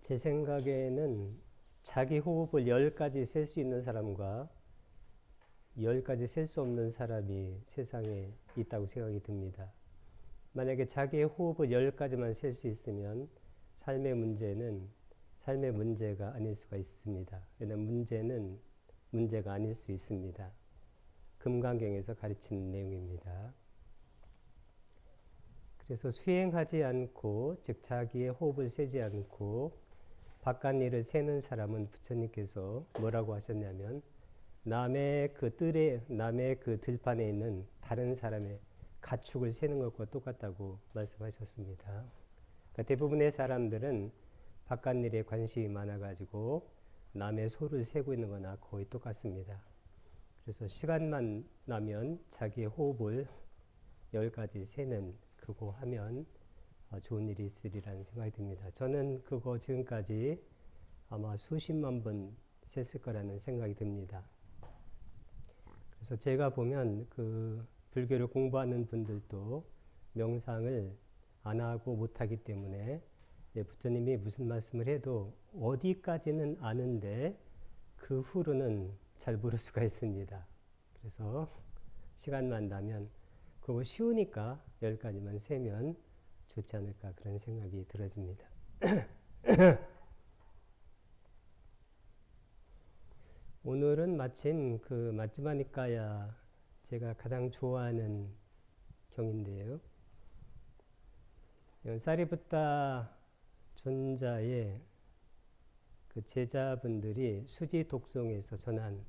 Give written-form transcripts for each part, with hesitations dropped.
제 생각에는 자기 호흡을 10가지 셀 수 있는 사람과 10가지 셀 수 없는 사람이 세상에 있다고 생각이 듭니다. 만약에 자기의 호흡을 10가지만 셀 수 있으면 삶의 문제가 아닐 수가 있습니다. 왜냐하면 문제는 문제가 아닐 수 있습니다. 금강경에서 가르치는 내용입니다. 그래서 수행하지 않고, 즉 자기의 호흡을 세지 않고 바깥일을 세는 사람은 부처님께서 뭐라고 하셨냐면 남의 그 들판에 있는 다른 사람의 가축을 세는 것과 똑같다고 말씀하셨습니다. 그러니까 대부분의 사람들은 바깥일에 관심이 많아가지고 남의 소를 세고 있는 거나 거의 똑같습니다. 그래서 시간만 나면 자기의 호흡을 10가지 세는 그거 하면 좋은 일이 있으리라는 생각이 듭니다. 저는 그거 지금까지 아마 수십만 번 셌을 거라는 생각이 듭니다. 그래서 제가 보면 그 불교를 공부하는 분들도 명상을 안 하고 못 하기 때문에 부처님이 무슨 말씀을 해도 어디까지는 아는데 그 후로는 잘 모를 수가 있습니다. 그래서 시간만 나면 그거 쉬우니까 10가지만 세면 좋지 않을까 그런 생각이 들어집니다. 오늘은 마침 그 마지마 니까야 제가 가장 좋아하는 경인데요. 사리부타 존자의 그 제자분들이 수지 독송에서 전한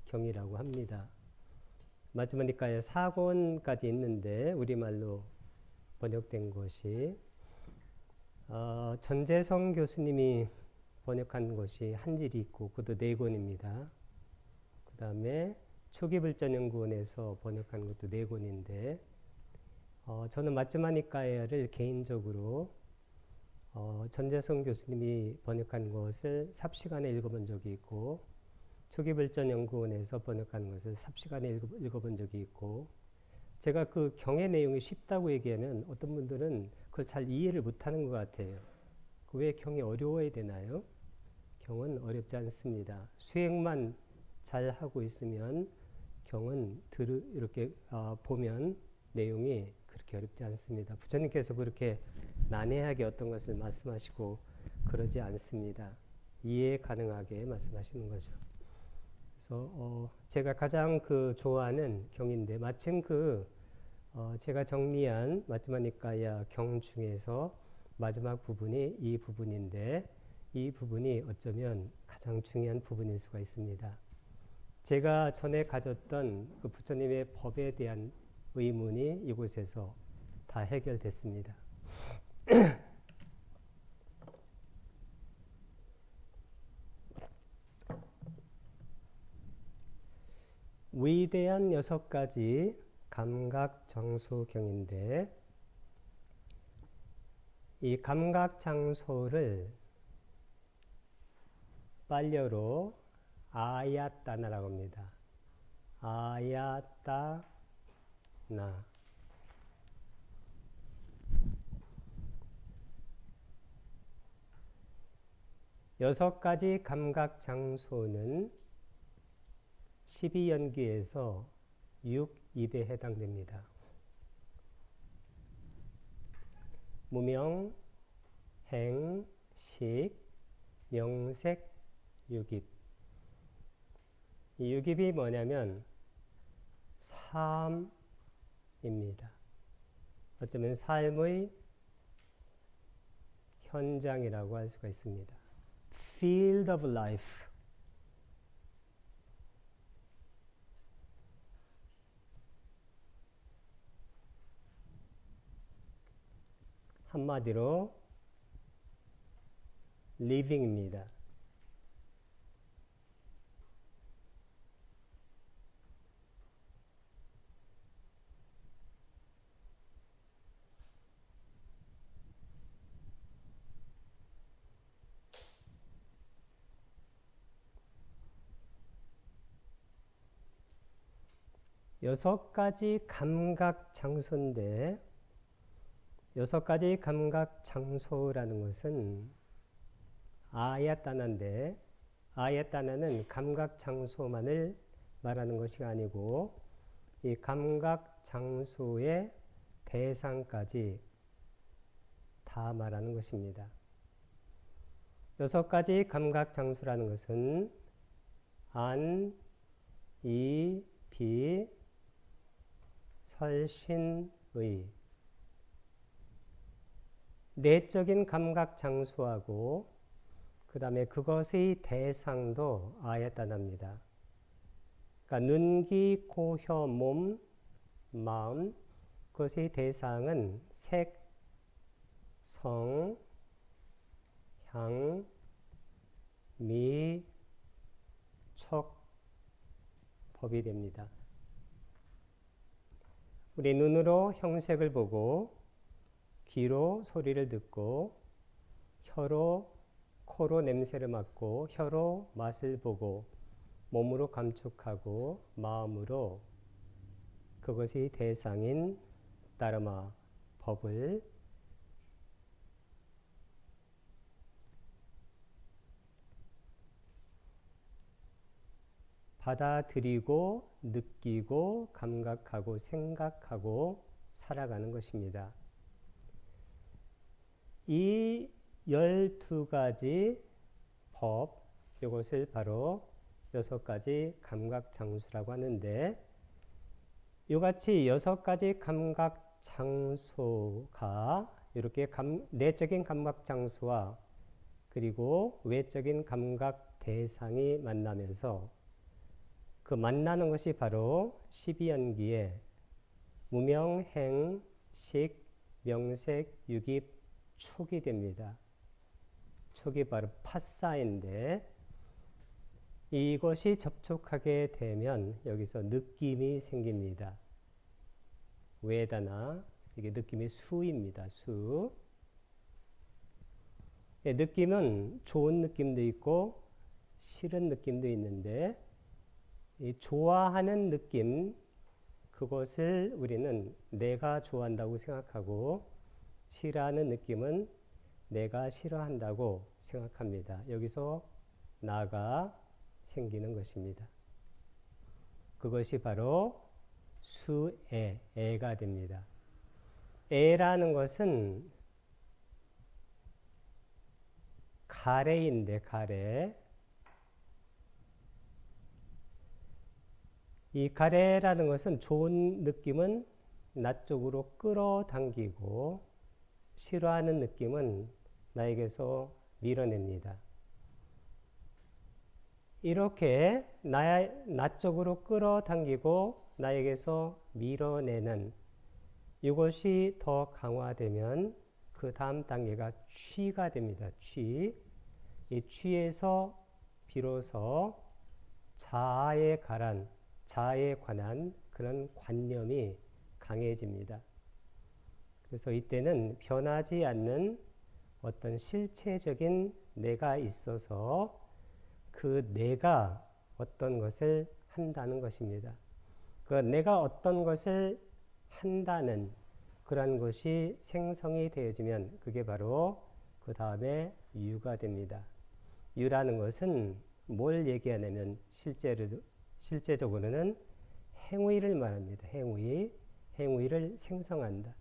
경이라고 합니다. 마지마 니까야 4권까지 있는데 우리말로 번역된 것이 전재성 교수님이 번역한 것이 한 질이 있고 그것도 4권입니다. 그 다음에 초기불전연구원에서 번역한 것도 4권인데 저는 마지마 니까야를 개인적으로 전재성 교수님이 번역한 것을 삽시간에 읽어본 적이 있고 초기불전연구원에서 번역한 것을 삽시간에 읽어본 적이 있고 제가 그 경의 내용이 쉽다고 얘기하면 어떤 분들은 그걸 잘 이해를 못하는 것 같아요. 왜 경이 어려워야 되나요? 경은 어렵지 않습니다. 수행만 잘 하고 있으면 경은 이렇게 보면 내용이 그렇게 어렵지 않습니다. 부처님께서 그렇게 난해하게 어떤 것을 말씀하시고 그러지 않습니다. 이해 가능하게 말씀하시는 거죠. 그래서 제가 가장 그 좋아하는 경인데 마침 제가 정리한 마지마 니까야 경 중에서 마지막 부분이 이 부분인데 이 부분이 어쩌면 가장 중요한 부분일 수가 있습니다. 제가 전에 가졌던 그 부처님의 법에 대한 의문이 이곳에서 다 해결됐습니다. 위대한 6가지 감각장소경인데 이 감각장소를 빨려로 아야따나라고 합니다. 아야따나 6가지 감각장소는 12연기에서 6입에 해당됩니다. 무명, 행, 식, 명색, 6입. 이 6입이 뭐냐면 삶입니다. 어쩌면 삶의 현장이라고 할 수가 있습니다. Field of life. 한마디로 living입니다. 여섯 가지 감각 장소인데 6가지 감각 장소라는 것은 아야따나인데 아야따나는 감각 장소만을 말하는 것이 아니고 이 감각 장소의 대상까지 다 말하는 것입니다. 6가지 감각 장소라는 것은 안, 이, 비, 설신, 의. 내적인 감각 장소하고 그 다음에 그것의 대상도 아야따나입니다. 그러니까 눈, 귀, 코, 혀, 몸, 마음, 그것의 대상은 색, 성, 향, 미, 촉, 법이 됩니다. 우리 눈으로 형색을 보고 귀로 소리를 듣고 혀로 코로 냄새를 맡고 혀로 맛을 보고 몸으로 감촉하고 마음으로 그것이 대상인 다르마 법을 받아들이고 느끼고 감각하고 생각하고 살아가는 것입니다. 이 12가지 법, 이것을 바로 6가지 감각 장소라고 하는데 이같이 6가지 감각 장소가 이렇게 내적인 감각 장소와 그리고 외적인 감각 대상이 만나면서 그 만나는 것이 바로 12연기의 무명, 행, 식, 명색, 유깁, 촉이 됩니다. 촉이 바로 파사인데 이것이 접촉하게 되면 여기서 느낌이 생깁니다. 웨다나 이게 느낌이 수입니다. 수. 예, 느낌은 좋은 느낌도 있고 싫은 느낌도 있는데 이 좋아하는 느낌 그것을 우리는 내가 좋아한다고 생각하고 싫어하는 느낌은 내가 싫어한다고 생각합니다. 여기서 나가 생기는 것입니다. 그것이 바로 수애, 애가 됩니다. 애라는 것은 가래인데 가래. 이 가래라는 것은 좋은 느낌은 나 쪽으로 끌어당기고 싫어하는 느낌은 나에게서 밀어냅니다. 이렇게 나 쪽으로 끌어당기고 나에게서 밀어내는 이것이 더 강화되면 그 다음 단계가 취가 됩니다. 취. 이 취에서 비로소 자아에 관한 그런 관념이 강해집니다. 그래서 이때는 변하지 않는 어떤 실체적인 내가 있어서 그 내가 어떤 것을 한다는 것입니다. 그 내가 어떤 것을 한다는 그런 것이 생성이 되어지면 그게 바로 그 다음에 유가 됩니다. 유라는 것은 뭘 얘기하냐면 실제적으로는 행위를 말합니다. 행위를 생성한다.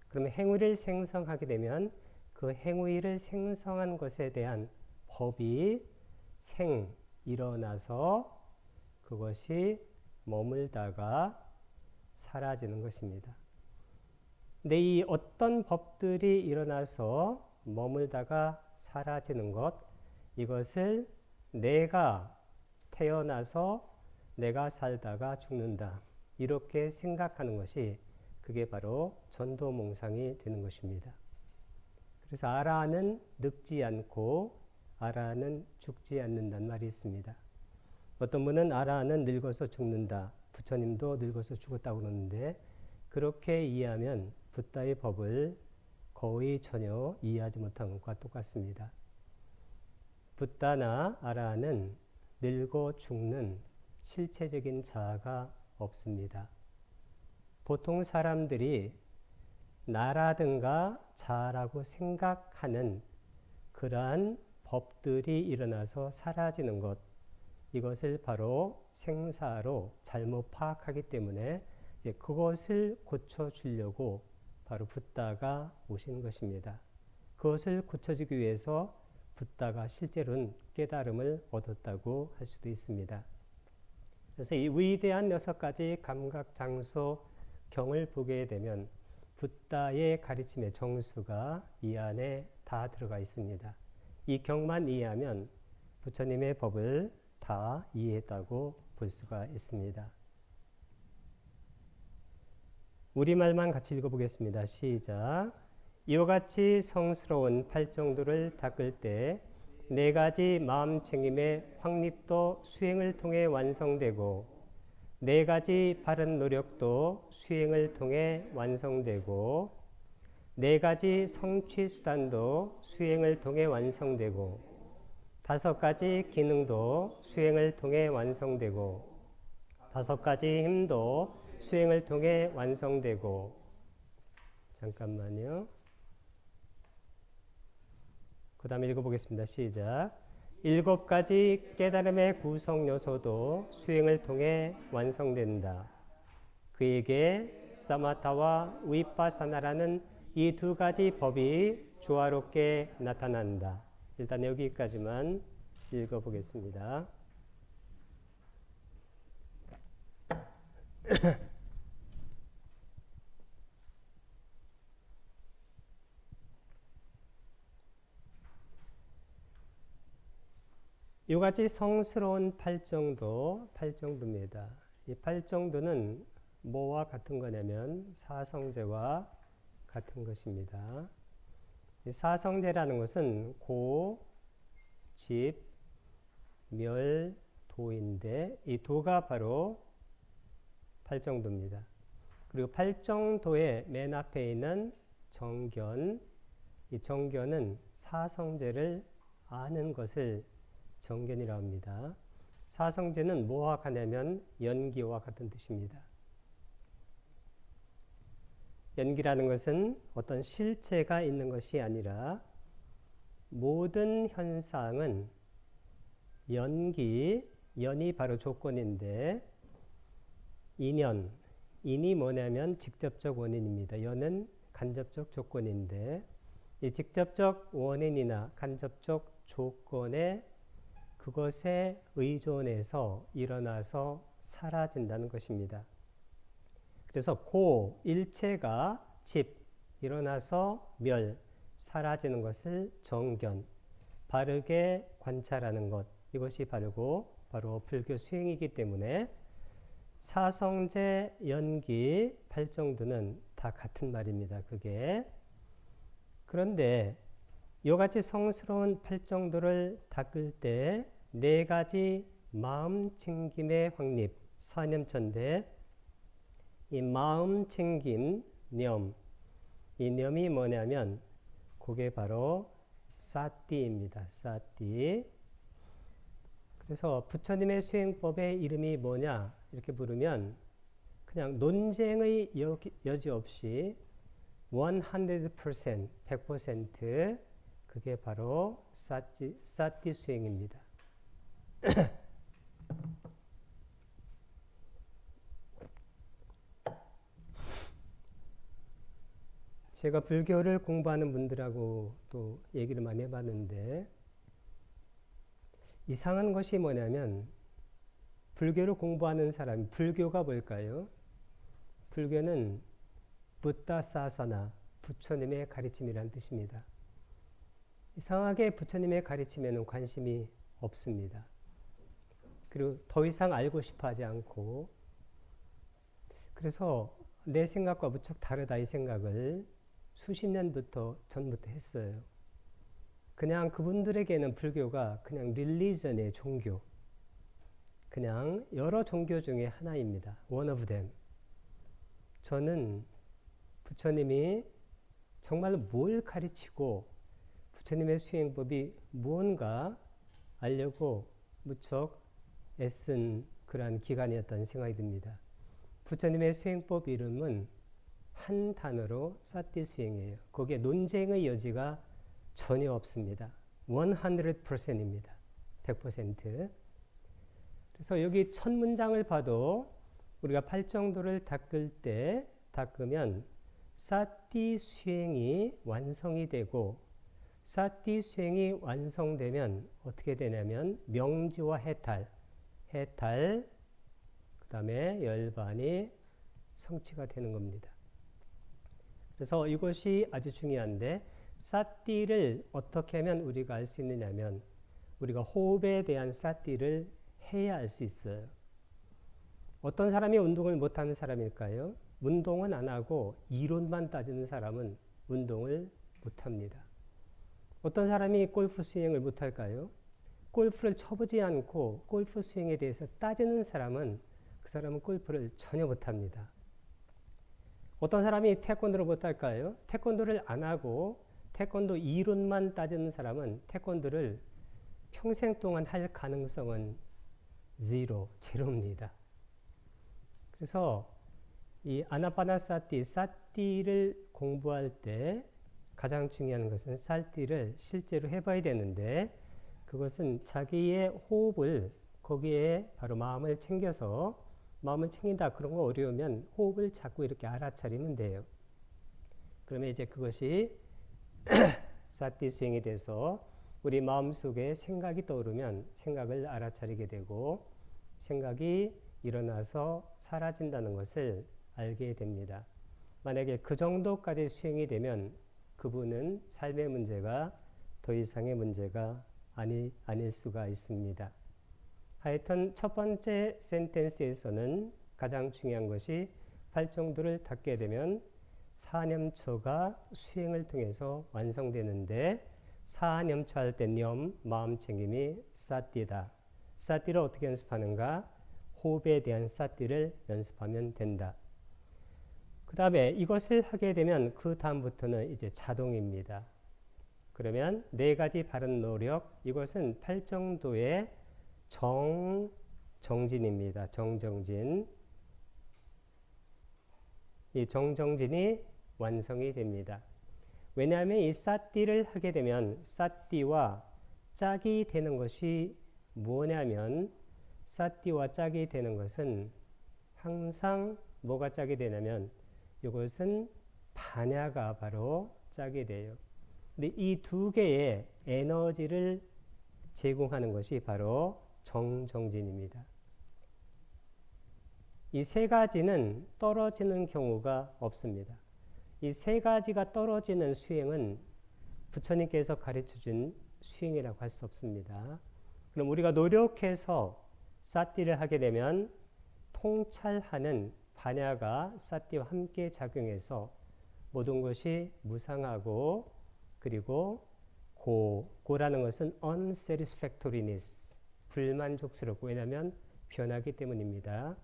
그러면 행위를 생성하게 되면 그 행위를 생성한 것에 대한 법이 일어나서 그것이 머물다가 사라지는 것입니다. 근데 이 어떤 법들이 일어나서 머물다가 사라지는 것, 이것을 내가 태어나서 내가 살다가 죽는다. 이렇게 생각하는 것이 그게 바로 전도몽상이 되는 것입니다. 그래서 아라는 늙지 않고 아라는 죽지 않는다는 말이 있습니다. 어떤 분은 아라는 늙어서 죽는다. 부처님도 늙어서 죽었다고 그러는데 그렇게 이해하면 붓다의 법을 거의 전혀 이해하지 못한 것과 똑같습니다. 붓다나 아라는 늙어 죽는 실체적인 자아가 없습니다. 보통 사람들이 나라든가 자아라고 생각하는 그러한 법들이 일어나서 사라지는 것, 이것을 바로 생사로 잘못 파악하기 때문에 이제 그것을 고쳐주려고 바로 붓다가 오신 것입니다. 그것을 고쳐주기 위해서 붓다가 실제로는 깨달음을 얻었다고 할 수도 있습니다. 그래서 이 위대한 6가지 감각 장소 경을 보게 되면 붓다의 가르침의 정수가 이 안에 다 들어가 있습니다. 이 경만 이해하면 부처님의 법을 다 이해했다고 볼 수가 있습니다. 우리말만 같이 읽어보겠습니다. 시작. 이와 같이 성스러운 팔정도를 닦을 때 4가지 마음챙김의 확립도 수행을 통해 완성되고 4가지 바른 노력도 수행을 통해 완성되고 4가지 성취 수단도 수행을 통해 완성되고 5가지 기능도 수행을 통해 완성되고 5가지 힘도 수행을 통해 완성되고 잠깐만요. 그 다음에 읽어보겠습니다. 시작. 7가지 깨달음의 구성 요소도 수행을 통해 완성된다. 그에게 사마타와 위파사나라는 이 2가지 법이 조화롭게 나타난다. 일단 여기까지만 읽어보겠습니다. 이같이 성스러운 팔정도입니다. 이 팔정도는 뭐와 같은 거냐면 사성제와 같은 것입니다. 이 사성제라는 것은 고, 집, 멸, 도인데 이 도가 바로 팔정도입니다. 그리고 팔정도의 맨 앞에 있는 정견, 이 정견은 사성제를 아는 것을 정견이라고 합니다. 사성제는 뭐와 같냐면 연기와 같은 뜻입니다. 연기라는 것은 어떤 실체가 있는 것이 아니라 모든 현상은 연이 바로 조건인데 인이 뭐냐면 직접적 원인입니다. 연은 간접적 조건인데 이 직접적 원인이나 간접적 조건에 그것에 의존해서 일어나서 사라진다는 것입니다. 그래서 고, 일체가 집, 일어나서 멸, 사라지는 것을 정견, 바르게 관찰하는 것, 이것이 바르고 바로 불교 수행이기 때문에 사성제, 연기, 팔정도는 다 같은 말입니다. 그게. 그런데 이같이 성스러운 팔정도를 닦을 때 4가지 마음챙김의 확립, 사념천대, 이 마음챙김, 념, 이 념이 뭐냐면 그게 바로 사띠입니다. 사띠. 그래서 부처님의 수행법의 이름이 뭐냐 이렇게 부르면 그냥 논쟁의 여지 없이 100%, 100% 그게 바로 사띠 수행입니다. 제가 불교를 공부하는 분들하고 또 얘기를 많이 해봤는데 이상한 것이 뭐냐면 불교를 공부하는 사람이 불교가 뭘까요? 불교는 붓다 사사나 부처님의 가르침이라는 뜻입니다. 이상하게 부처님의 가르침에는 관심이 없습니다. 그리고 더 이상 알고 싶어 하지 않고 그래서 내 생각과 무척 다르다 이 생각을 수십 년 전부터 했어요. 그냥 그분들에게는 불교가 그냥 릴리전의 종교, 그냥 여러 종교 중에 하나입니다. One of them. 저는 부처님이 정말 뭘 가르치고 부처님의 수행법이 무언가 알려고 무척 애쓴 그러한 기간이었다는 생각이 듭니다. 부처님의 수행법 이름은 한 단어로 사띠 수행이에요. 거기에 논쟁의 여지가 전혀 없습니다. 100%입니다. 100%. 그래서 여기 첫 문장을 봐도 우리가 팔정도를 닦으면 사띠 수행이 완성이 되고, 사띠 수행이 완성되면 어떻게 되냐면 명지와 해탈, 그 다음에 열반이 성취가 되는 겁니다. 그래서 이것이 아주 중요한데, 사띠를 어떻게 하면 우리가 알 수 있느냐면 우리가 호흡에 대한 사띠를 해야 알 수 있어요. 어떤 사람이 운동을 못하는 사람일까요? 운동은 안 하고 이론만 따지는 사람은 운동을 못합니다. 어떤 사람이 골프 스윙을 못할까요? 골프를 쳐보지 않고 골프 스윙에 대해서 따지는 사람은 그 사람은 골프를 전혀 못합니다. 어떤 사람이 태권도를 못할까요? 태권도를 안 하고 태권도 이론만 따지는 사람은 태권도를 평생 동안 할 가능성은 제로입니다. 그래서 이 아나파나사티, 사티를 공부할 때 가장 중요한 것은 사티를 실제로 해봐야 되는데, 그것은 자기의 호흡을 거기에 바로 마음을 챙겨서, 마음을 챙긴다 그런 거 어려우면 호흡을 자꾸 이렇게 알아차리면 돼요. 그러면 이제 그것이 사티 수행이 돼서 우리 마음속에 생각이 떠오르면 생각을 알아차리게 되고, 생각이 일어나서 사라진다는 것을 알게 됩니다. 만약에 그 정도까지 수행이 되면 그분은 삶의 문제가 더 이상의 문제가 아닐 수가 있습니다. 하여튼 첫 번째 센텐스에서는 가장 중요한 것이 팔정도를 닦게 되면 사념처가 수행을 통해서 완성되는데, 사념처할 때 마음 챙김이 사띠다. 사띠를 어떻게 연습하는가? 호흡에 대한 사띠를 연습하면 된다. 그 다음에 이것을 하게 되면 그 다음부터는 이제 자동입니다. 그러면 4가지 바른 노력, 이것은 팔정도의 정정진입니다. 정정진. 이 정정진이 완성이 됩니다. 왜냐하면 이 사띠를 하게 되면 사띠와 짝이 되는 것이 뭐냐면, 사띠와 짝이 되는 것은 항상 뭐가 짝이 되냐면 이것은 반야가 바로 짝이 돼요. 근데 이 2개의 에너지를 제공하는 것이 바로 정정진입니다. 이 3가지는 떨어지는 경우가 없습니다. 이 3가지가 떨어지는 수행은 부처님께서 가르쳐준 수행이라고 할 수 없습니다. 그럼 우리가 노력해서 사띠를 하게 되면 통찰하는 반야가 사띠와 함께 작용해서 모든 것이 무상하고, 그리고 고라는 것은 unsatisfactoriness, 불만족스럽고, 왜냐하면 변하기 때문입니다.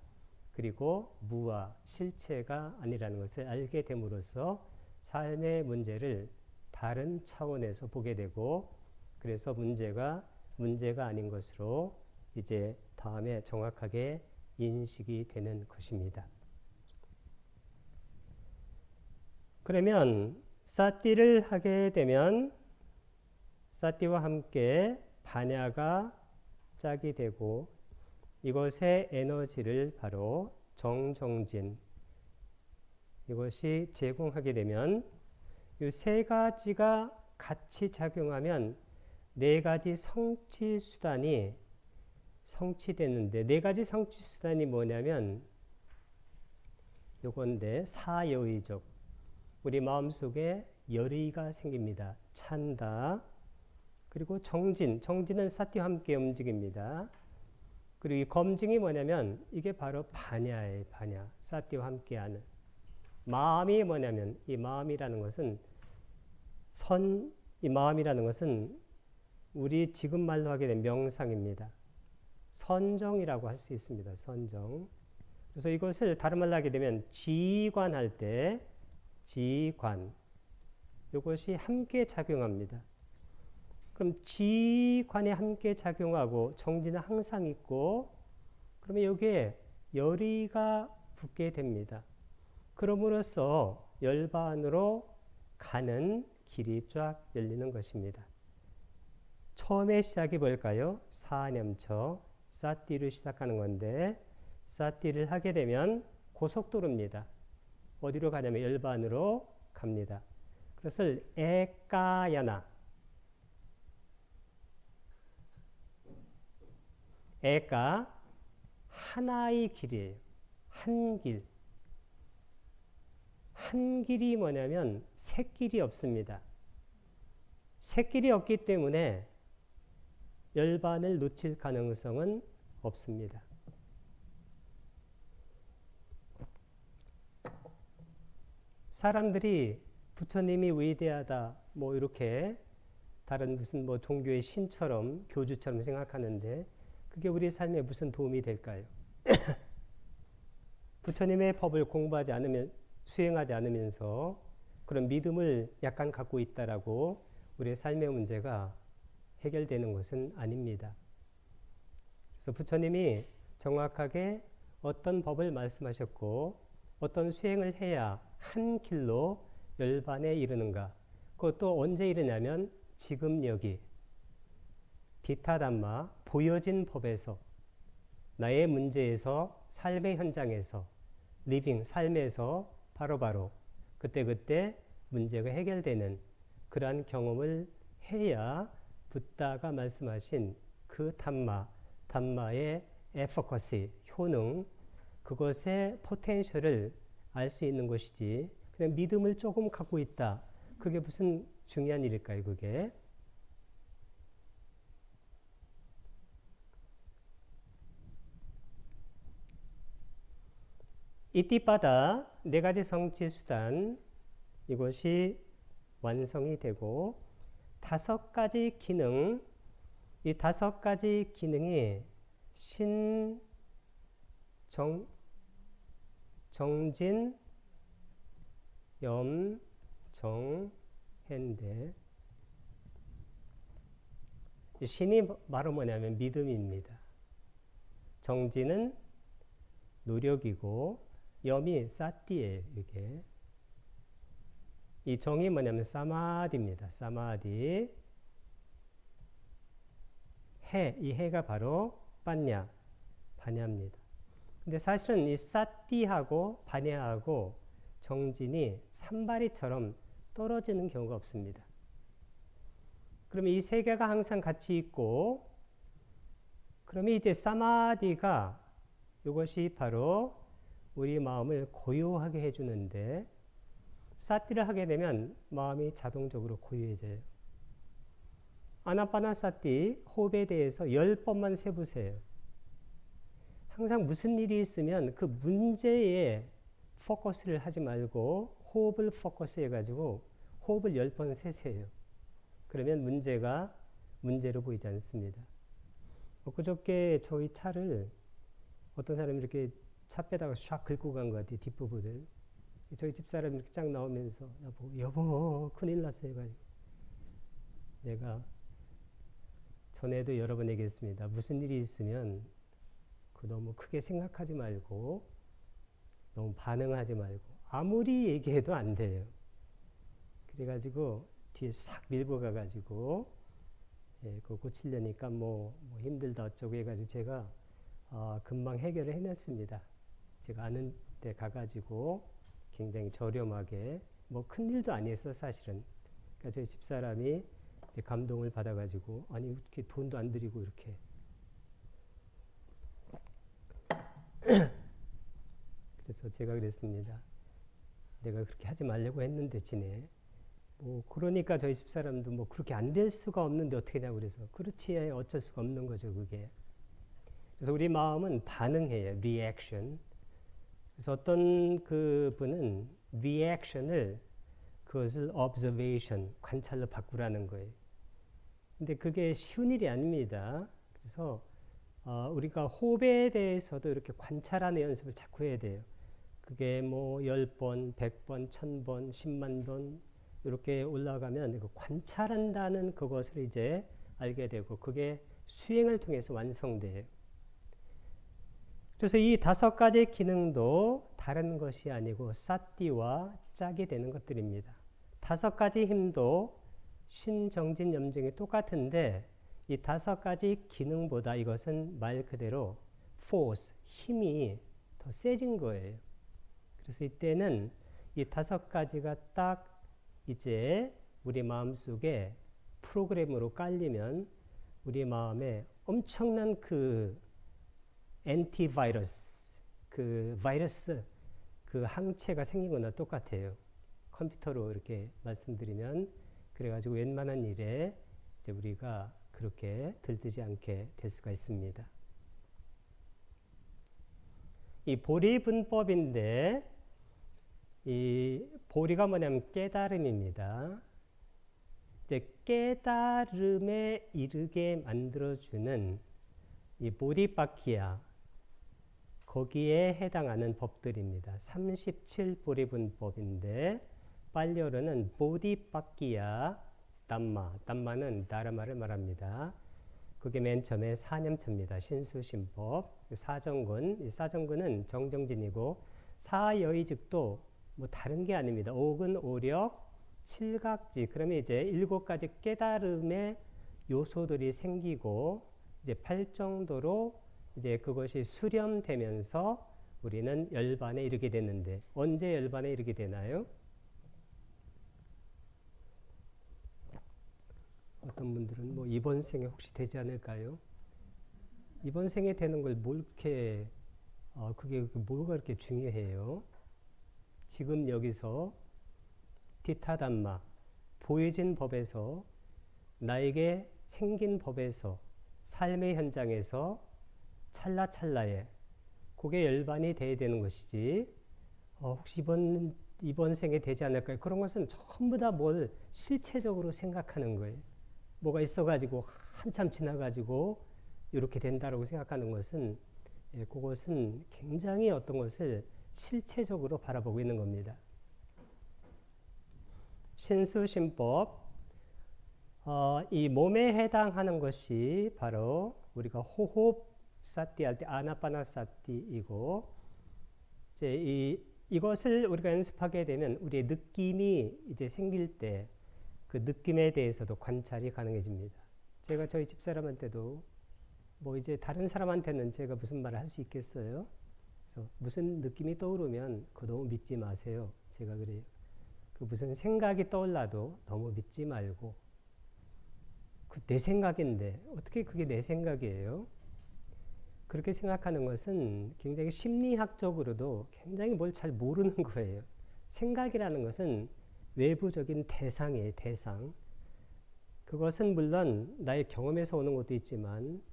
그리고 무아, 실체가 아니라는 것을 알게 됨으로써 삶의 문제를 다른 차원에서 보게 되고, 그래서 문제가 아닌 것으로 이제 다음에 정확하게 인식이 되는 것입니다. 그러면 사띠를 하게 되면 사띠와 함께 반야가 짝이 되고, 이것의 에너지를 바로 정정진, 이것이 제공하게 되면 이 3가지가 같이 작용하면 4가지 성취 수단이 성취되는데, 4가지 성취 수단이 뭐냐면 요건데, 사여의적, 우리 마음속에 열의가 생깁니다. 찬다. 그리고 정진은 사띠와 함께 움직입니다. 그리고 이 검증이 뭐냐면 이게 바로 반야예요. 반야. 사띠와 함께하는. 마음이 뭐냐면 이 마음이라는 것은 이 마음이라는 것은 우리 지금 말로 하게 된 명상입니다. 선정이라고 할 수 있습니다. 선정. 그래서 이것을 다른 말로 하게 되면 지관할 때 지관, 이것이 함께 작용합니다. 그럼 지관이 함께 작용하고 정진은 항상 있고, 그러면 여기에 열의가 붙게 됩니다. 그럼으로써 열반으로 가는 길이 쫙 열리는 것입니다. 처음에 시작이 뭘까요? 사념처, 사띠로 시작하는 건데 사띠를 하게 되면 고속도로입니다. 어디로 가냐면 열반으로 갑니다. 그것을 에까야나, 에까 하나의 길이에요. 한 길. 한 길이 뭐냐면 새 길이 없습니다. 새 길이 없기 때문에 열반을 놓칠 가능성은 없습니다. 사람들이 부처님이 위대하다, 뭐 이렇게 다른 무슨 뭐 종교의 신처럼 교주처럼 생각하는데 그게 우리 삶에 무슨 도움이 될까요? 부처님의 법을 공부하지 않으면 수행하지 않으면서 그런 믿음을 약간 갖고 있다라고 우리의 삶의 문제가 해결되는 것은 아닙니다. 그래서 부처님이 정확하게 어떤 법을 말씀하셨고 어떤 수행을 해야 한 길로 열반에 이르는가. 그것도 언제 이르냐면 지금 여기 디타담마 보여진 법에서 나의 문제에서 삶의 현장에서 리빙 삶에서 바로바로 그때그때 문제가 해결되는 그러한 경험을 해야 붓다가 말씀하신 그 담마의 에퍼커시, 효능, 그것의 포텐셜을 알 수 있는 것이지 그냥 믿음을 조금 갖고 있다. 그게 무슨 중요한 일일까요, 그게? 이띠바다 네 가지 성취 수단 이것이 완성이 되고 다섯 가지 기능, 이 다섯 가지 기능이 정진, 염, 정, 해인데 신이 바로 뭐냐면 믿음입니다. 정진은 노력이고 염이 사띠예요. 이게 이 정이 뭐냐면 사마디입니다. 사마디. 이 해가 바로 빠냐, 바냐입니다. 근데 사실은 이 사띠하고 바냐하고 정진이 산발이처럼 떨어지는 경우가 없습니다. 그러면 이 세 개가 항상 같이 있고, 그러면 이제 사마디가 이것이 바로 우리 마음을 고요하게 해주는데, 사띠를 하게 되면 마음이 자동적으로 고요해져요. 아나파나사띠 호흡에 대해서 10번만 세보세요. 항상 무슨 일이 있으면 그 문제에 포커스를 하지 말고 호흡을 포커스 해가지고 호흡을 10번 세세요. 그러면 문제가 문제로 보이지 않습니다. 그저께 저희 차를 어떤 사람이 이렇게 차 빼다가 샥 긁고 간 것 같아요. 뒷부분을. 저희 집사람이 이렇게 쫙 나오면서 나보고 여보 큰일 났어요. 해가지고 내가 전에도 여러 번 얘기했습니다. 무슨 일이 있으면 너무 크게 생각하지 말고 너무 반응하지 말고 아무리 얘기해도 안 돼요. 그래가지고 뒤에 싹 밀고 가가지고 그거 고치려니까 뭐 힘들다 어쩌고 해가지고 제가 금방 해결을 해냈습니다. 제가 아는 데 가가지고 굉장히 저렴하게 뭐 큰일도 아니었어 사실은. 그러니까 저희 집사람이 이제 감동을 받아가지고 아니 이렇게 돈도 안 들이고 이렇게 그래서 제가 그랬습니다. 내가 그렇게 하지 말려고 했는데 지네. 뭐 그러니까 저희 집사람도 뭐 그렇게 안 될 수가 없는데 어떻게 하냐고 그래서 그렇지 어쩔 수가 없는 거죠 그게. 그래서 우리 마음은 반응해요. 리액션. 그래서 어떤 그 분은 리액션을 그것을 observation, 관찰로 바꾸라는 거예요. 근데 그게 쉬운 일이 아닙니다. 그래서 우리가 호흡에 대해서도 이렇게 관찰하는 연습을 자꾸 해야 돼요. 그게 뭐 10번, 100번, 1000번, 10만 번 이렇게 올라가면 그 관찰한다는 그것을 이제 알게 되고 그게 수행을 통해서 완성돼요. 그래서 이 5가지 기능도 다른 것이 아니고 사띠와 짝이 되는 것들입니다. 5가지 힘도 신정진 염증이 똑같은데 이 5가지 기능보다 이것은 말 그대로 force, 힘이 더 세진 거예요. 그래서 이때는 이 5가지가 딱 이제 우리 마음속에 프로그램으로 깔리면 우리 마음에 엄청난 그 엔티바이러스, 그 바이러스, 그 항체가 생긴 거나 똑같아요. 컴퓨터로 이렇게 말씀드리면 그래가지고 웬만한 일에 이제 우리가 그렇게 들뜨지 않게 될 수가 있습니다. 이 보리분법인데 이 보리가 뭐냐면 깨달음입니다. 이제 깨달음에 이르게 만들어주는 이 보디바키야 거기에 해당하는 법들입니다. 37보리분법인데 빨리어로는 보디바키야 담마, 담마는 다르마를 말합니다. 그게 맨 처음에 사념처입니다. 신수신법, 사정근, 이 사정근은 정정진이고 사여의즉도 뭐 다른 게 아닙니다. 오근, 오력, 칠각지. 그러면 이제 7가지 깨달음의 요소들이 생기고 이제 팔정도로 이제 그것이 수렴되면서 우리는 열반에 이르게 됐는데 언제 열반에 이르게 되나요? 어떤 분들은 뭐 이번 생에 혹시 되지 않을까요? 이번 생에 되는 걸 뭘 이렇게 그게 뭐가 그렇게 중요해요? 지금 여기서 디타담마 보여진 법에서 나에게 생긴 법에서 삶의 현장에서 찰나찰나에 그게 열반이 돼야 되는 것이지 혹시 이번 생에 되지 않을까요? 그런 것은 전부 다 뭘 실체적으로 생각하는 거예요. 뭐가 있어가지고 한참 지나가지고 이렇게 된다라고 생각하는 것은 그것은 굉장히 어떤 것을 실체적으로 바라보고 있는 겁니다. 신수신법 이 몸에 해당하는 것이 바로 우리가 호흡 사티 할 때 아나파나사티이고 이제 이것을 우리가 연습하게 되면 우리의 느낌이 이제 생길 때 그 느낌에 대해서도 관찰이 가능해집니다. 제가 저희 집사람한테도 뭐 이제 다른 사람한테는 제가 무슨 말을 할 수 있겠어요? 그래서 무슨 느낌이 떠오르면 그거 너무 믿지 마세요. 제가 그래요. 그 무슨 생각이 떠올라도 너무 믿지 말고 그 내 생각인데 어떻게 그게 내 생각이에요? 그렇게 생각하는 것은 굉장히 심리학적으로도 굉장히 뭘 잘 모르는 거예요. 생각이라는 것은 외부적인 대상이에요. 대상. 그것은 물론 나의 경험에서 오는 것도 있지만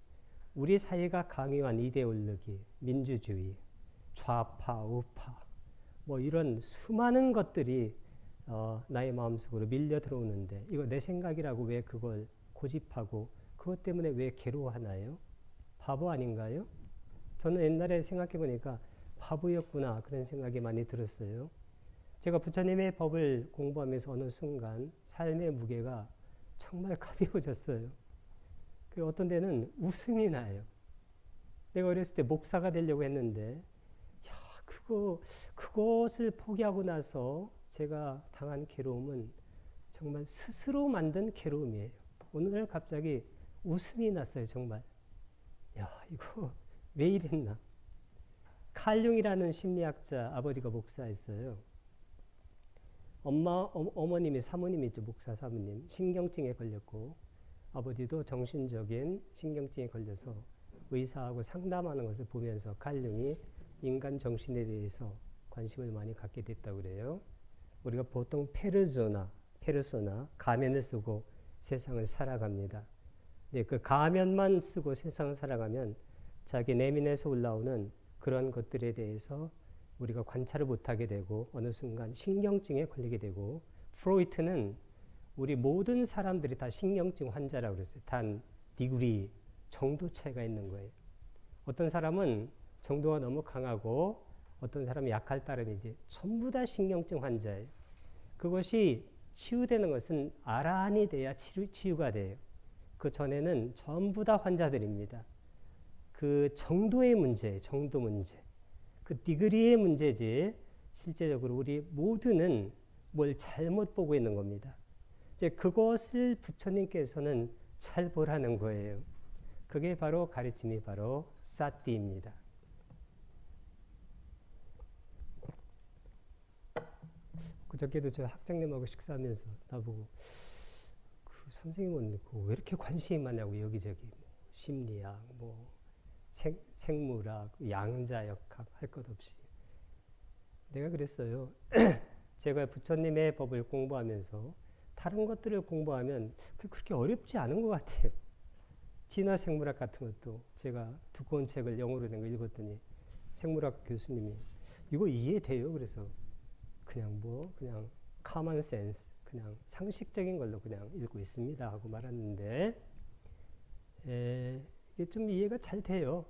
우리 사회가 강요한 이데올로기, 민주주의, 좌파, 우파 뭐 이런 수많은 것들이 나의 마음속으로 밀려 들어오는데 이거 내 생각이라고 왜 그걸 고집하고 그것 때문에 왜 괴로워하나요? 바보 아닌가요? 저는 옛날에 생각해 보니까 바보였구나 그런 생각이 많이 들었어요. 제가 부처님의 법을 공부하면서 어느 순간 삶의 무게가 정말 가벼워졌어요. 그 어떤 데는 웃음이 나요. 내가 어렸을 때 목사가 되려고 했는데 그것을 포기하고 나서 제가 당한 괴로움은 정말 스스로 만든 괴로움이에요. 오늘 갑자기 웃음이 났어요. 정말. 이거 왜 이랬나. 칼융이라는 심리학자 아버지가 목사였어요. 어머님이 사모님이 있죠. 목사 사모님. 신경증에 걸렸고 아버지도 정신적인 신경증에 걸려서 의사하고 상담하는 것을 보면서 칼융이 인간 정신에 대해서 관심을 많이 갖게 됐다고 그래요. 우리가 보통 페르소나, 가면을 쓰고 세상을 살아갑니다. 근데 그 가면만 쓰고 세상을 살아가면 자기 내면에서 올라오는 그런 것들에 대해서 우리가 관찰을 못하게 되고 어느 순간 신경증에 걸리게 되고 프로이트는 우리 모든 사람들이 다 신경증 환자라고 그랬어요. 단 디그리, 정도 차이가 있는 거예요. 어떤 사람은 정도가 너무 강하고 어떤 사람이 약할 따름이지 전부 다 신경증 환자예요. 그것이 치유되는 것은 아라한이 돼야 치유가 돼요. 그 전에는 전부 다 환자들입니다. 그 정도의 문제, 정도 문제. 그 디그리의 문제지 실제적으로 우리 모두는 뭘 잘못 보고 있는 겁니다. 이제 그것을 부처님께서는 잘 보라는 거예요. 그게 바로 가르침이 바로 사띠입니다. 그저께도 저 학장님하고 식사하면서 나보고 그 선생님은 왜 이렇게 관심이 많냐고 여기저기 뭐 심리학, 뭐 생물학, 양자역학 할 것 없이. 내가 그랬어요. 제가 부처님의 법을 공부하면서 다른 것들을 공부하면 그렇게 어렵지 않은 것 같아요. 진화 생물학 같은 것도 제가 두꺼운 책을 영어로 된 거 읽었더니 생물학 교수님이 이거 이해돼요? 그래서 그냥 common sense, 그냥 상식적인 걸로 그냥 읽고 있습니다 하고 말았는데 이게 좀 이해가 잘 돼요.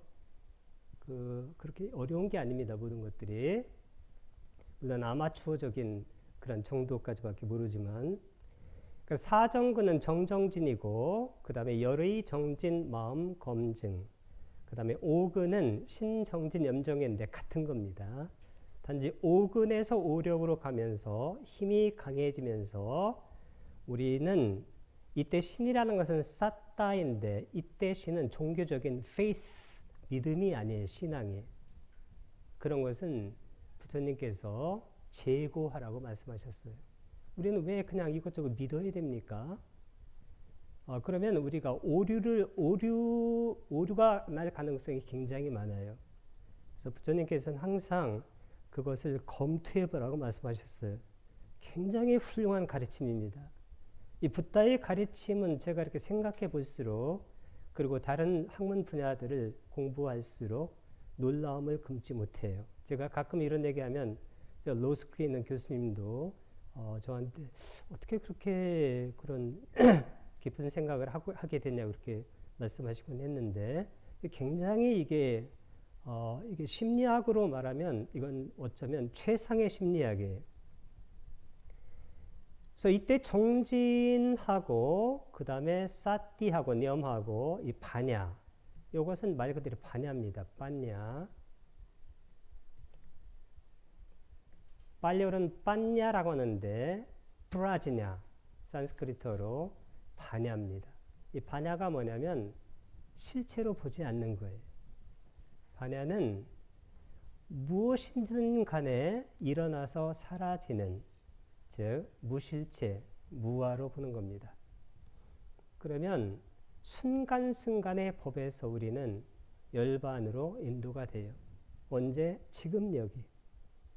그렇게 어려운 게 아닙니다. 모든 것들이. 물론 아마추어적인 그런 정도까지밖에 모르지만 그러니까 사정근은 정정진이고 그 다음에 열의 정진 마음 검증 그 다음에 오근은 신정진 염정인데 같은 겁니다. 단지 오근에서 오력으로 가면서 힘이 강해지면서 우리는 이때 신이라는 것은 사따인데 이때 신은 종교적인 faith, 믿음이 아니에요. 신앙에. 그런 것은 부처님께서 제고하라고 말씀하셨어요. 우리는 왜 그냥 이것저것 믿어야 됩니까? 그러면 우리가 오류가 날 가능성이 굉장히 많아요. 그래서 부처님께서는 항상 그것을 검토해보라고 말씀하셨어요. 굉장히 훌륭한 가르침입니다. 이 붓다의 가르침은 제가 이렇게 생각해 볼수록 그리고 다른 학문 분야들을 공부할수록 놀라움을 금치 못해요. 제가 가끔 이런 얘기하면 로스쿨에 있는 교수님도 저한테 어떻게 그렇게 그런 깊은 생각을 하게 됐냐고 그렇게 말씀하시곤 했는데 굉장히 이게 심리학으로 말하면 이건 어쩌면 최상의 심리학이에요. 그래서 이때 정진하고 그 다음에 사띠하고 념하고 이 반야 이것은 말 그대로 반야입니다. 반야. 빨리어는 반야라고 하는데 브라지냐 산스크리트어로 반야입니다. 이 반야가 뭐냐면 실체로 보지 않는 거예요. 반야는 무엇이든 간에 일어나서 사라지는 즉 무실체, 무아로 보는 겁니다. 그러면 순간순간의 법에서 우리는 열반으로 인도가 돼요. 언제? 지금 여기.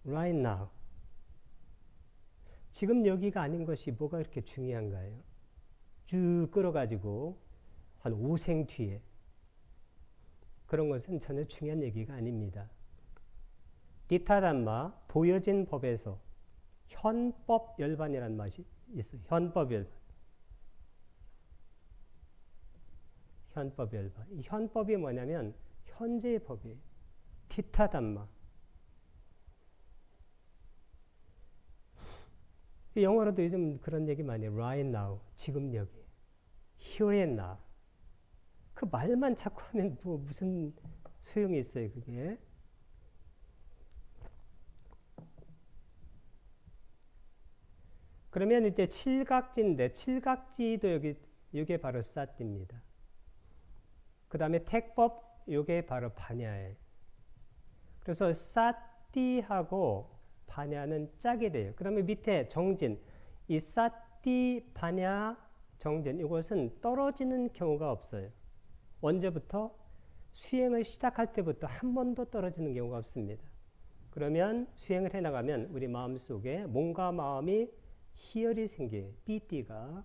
Right now. 지금 여기가 아닌 것이 뭐가 그렇게 중요한가요? 쭉 끌어가지고 한 5생 뒤에 그런 것은 전혀 중요한 얘기가 아닙니다. 디타담마 보여진 법에서 현법 열반이라는 맛이 있어요. 현법 열반. 현법 열반. 이 현법이 뭐냐면 현재의 법이에요. 디타담마. 영어로도 요즘 그런 얘기 많이 해요. Right now. 지금 여기. Here and now. 그 말만 자꾸 하면 뭐 무슨 소용이 있어요, 그게. 그러면 이제 칠각지인데 칠각지도 여기 바로 사띠입니다. 그 다음에 택법 요게 바로 반야예요. 그래서 사띠하고 반야는 짝이 돼요. 그 다음에 밑에 정진 이 사띠 반야 정진 이것은 떨어지는 경우가 없어요. 언제부터? 수행을 시작할 때부터 한 번도 떨어지는 경우가 없습니다. 그러면 수행을 해나가면 우리 마음속에 몸과 마음이 희열이 생겨요. 삐띠가.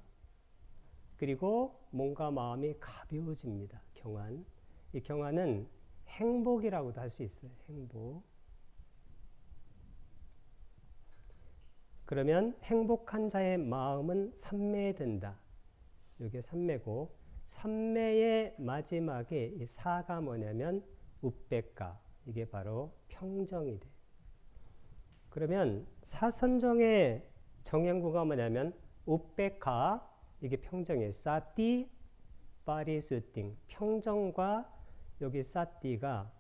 그리고 몸과 마음이 가벼워집니다. 경안. 이 경안은 행복이라고도 할 수 있어요. 행복. 그러면 행복한 자의 마음은 삼매된다. 이게 삼매고 삼매의 마지막에 이 사가 뭐냐면 우백가. 이게 바로 평정이 돼. 그러면 사선정의 정행구가 뭐냐면 우백가 이게 평정이에요. 사띠 파리스팅 평정과 여기 사띠가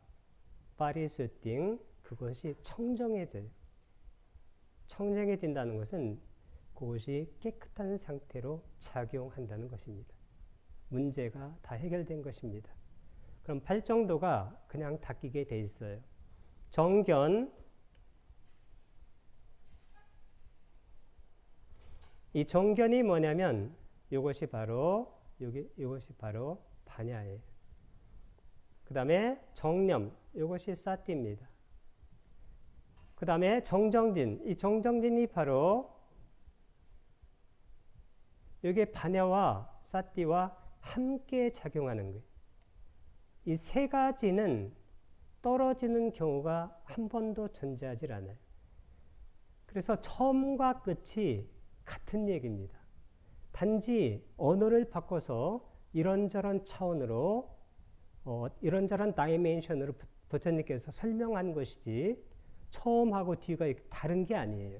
파리스팅 그것이 청정해져요. 청정해진다는 것은 그것이 깨끗한 상태로 작용한다는 것입니다. 문제가 다 해결된 것입니다. 그럼 팔정도가 그냥 닦이게 돼 있어요. 정견, 이 정견이 뭐냐면 이것이 바로 반야예요. 그 다음에 정념, 이것이 사띠입니다. 그 다음에 정정진, 이 정정진이 바로 이게 반야와 사띠와 함께 작용하는 거예요. 이 세 가지는 떨어지는 경우가 한 번도 존재하지 않아요. 그래서 처음과 끝이 같은 얘기입니다. 단지 언어를 바꿔서 이런저런 차원으로 이런저런 다이멘션으로 부처님께서 설명한 것이지 처음하고 뒤가 다른 게 아니에요.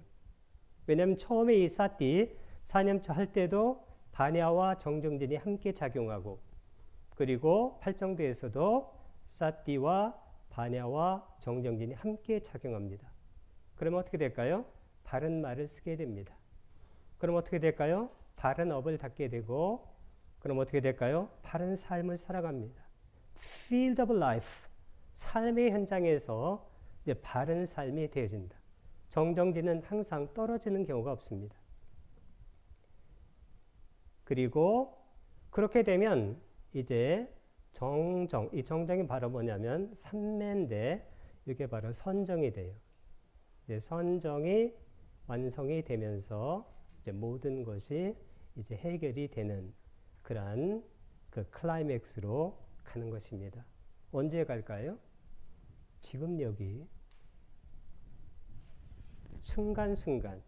왜냐하면 처음에 이 사띠 사념처 할 때도 반야와 정정진이 함께 작용하고 그리고 팔정도에서도 사띠와 반야와 정정진이 함께 작용합니다. 그러면 어떻게 될까요? 바른 말을 쓰게 됩니다. 그럼 어떻게 될까요? 바른 업을 닦게 되고 그럼 어떻게 될까요? 바른 삶을 살아갑니다. Field of life, 삶의 현장에서 이제 바른 삶이 되어진다. 정정진은 항상 떨어지는 경우가 없습니다. 그리고 그렇게 되면 이제 정정, 이 정정이 바로 뭐냐면 삼매인데 이게 바로 선정이 돼요. 이제 선정이 완성이 되면서 이제 모든 것이 이제 해결이 되는 그러한 그 클라이맥스로 가는 것입니다. 언제 갈까요? 지금 여기 순간순간.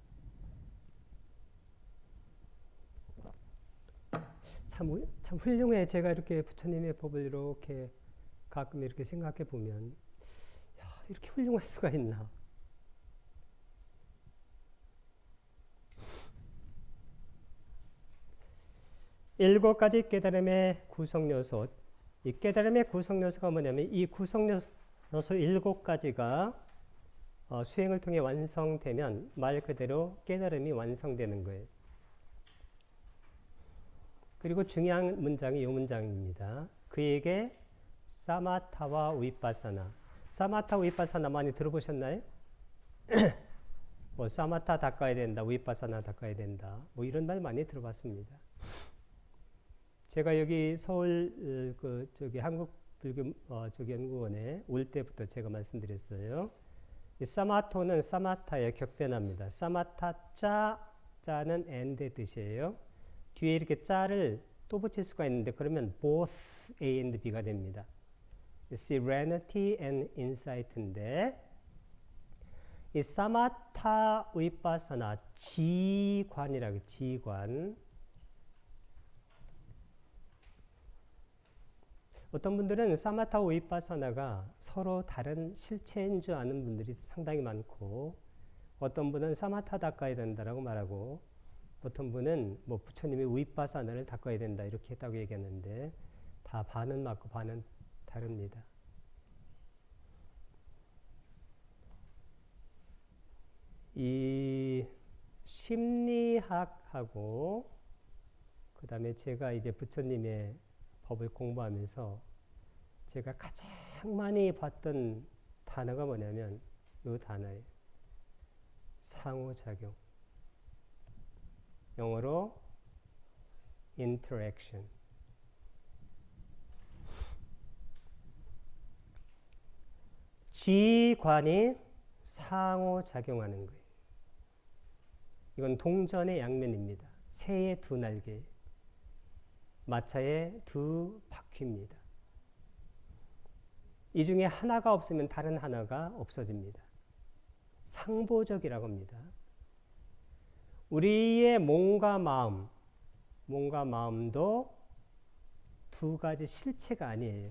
참 훌륭해. 제가 이렇게 부처님의 법을 이렇게 가끔 이렇게 생각해 보면 이렇게 훌륭할 수가 있나. 일곱 가지 깨달음의 구성 요소. 이 깨달음의 구성 요소가 뭐냐면 이 구성 요소 일곱 가지가 수행을 통해 완성되면 말 그대로 깨달음이 완성되는 거예요. 그리고 중요한 문장이 이 문장입니다. 그에게 사마타와 위파사나. 사마타 위파사나 많이 들어보셨나요? 뭐 사마타 닦아야 된다, 위파사나 닦아야 된다. 뭐 이런 말 많이 들어봤습니다. 제가 여기 서울 한국불교연구원에 올 때부터 제가 말씀드렸어요. 이 사마토는 사마타의 격변합니다. 사마타 짜는 and의 뜻이에요. 뒤에 이렇게 짜를 또 붙일 수가 있는데 그러면 both A and B가 됩니다. serenity and insight인데 이 사마타 위파사나 지관이라고 지관. 어떤 분들은 사마타 위파사나가 서로 다른 실체인 줄 아는 분들이 상당히 많고 어떤 분은 사마타 닦아야 된다라고 말하고 어떤 분은 뭐 부처님이 위파사나를 닦아야 된다 이렇게 했다고 얘기했는데 다 반은 맞고 반은 다릅니다. 이 심리학하고 그 다음에 제가 이제 부처님의 법을 공부하면서 제가 가장 많이 봤던 단어가 뭐냐면 이 단어예요. 상호작용. 영어로 interaction. 지관이 상호작용하는 거예요. 이건 동전의 양면입니다. 새의 두 날개, 마차의 두 바퀴입니다. 이 중에 하나가 없으면 다른 하나가 없어집니다. 상보적이라고 합니다. 우리의 몸과 마음도 두 가지 실체가 아니에요.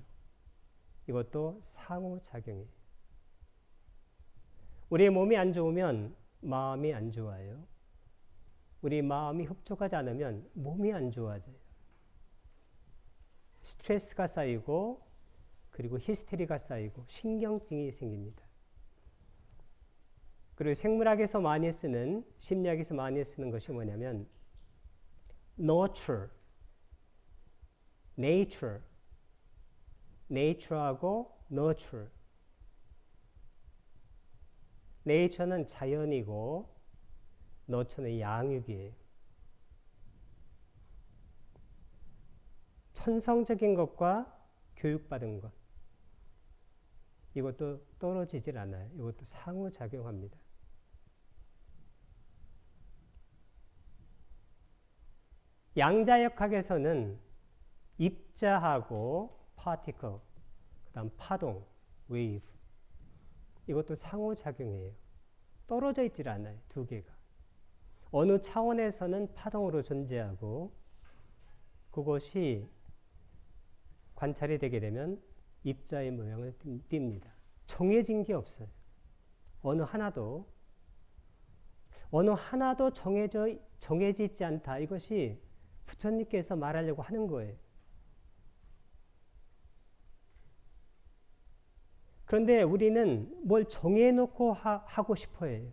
이것도 상호작용이에요. 우리의 몸이 안 좋으면 마음이 안 좋아요. 우리 마음이 흡족하지 않으면 몸이 안 좋아져요. 스트레스가 쌓이고 그리고 히스테리가 쌓이고 신경증이 생깁니다. 그리고 생물학에서 많이 쓰는 심리학에서 많이 쓰는 것이 뭐냐면 nurture. nature, nature하고 nurture. nature는 자연이고 nurture는 양육이에요. 천성적인 것과 교육받은 것. 이것도 떨어지질 않아요. 이것도 상호작용합니다. 양자역학에서는 입자하고 particle, 그 다음 파동, wave. 이것도 상호작용이에요. 떨어져 있질 않아요. 두 개가. 어느 차원에서는 파동으로 존재하고 그것이 관찰이 되게 되면 입자의 모양을 띱니다. 정해진 게 없어요. 어느 하나도 정해져 있지 않다. 이것이 부처님께서 말하려고 하는 거예요. 그런데 우리는 뭘 정해놓고 하고 싶어 해요.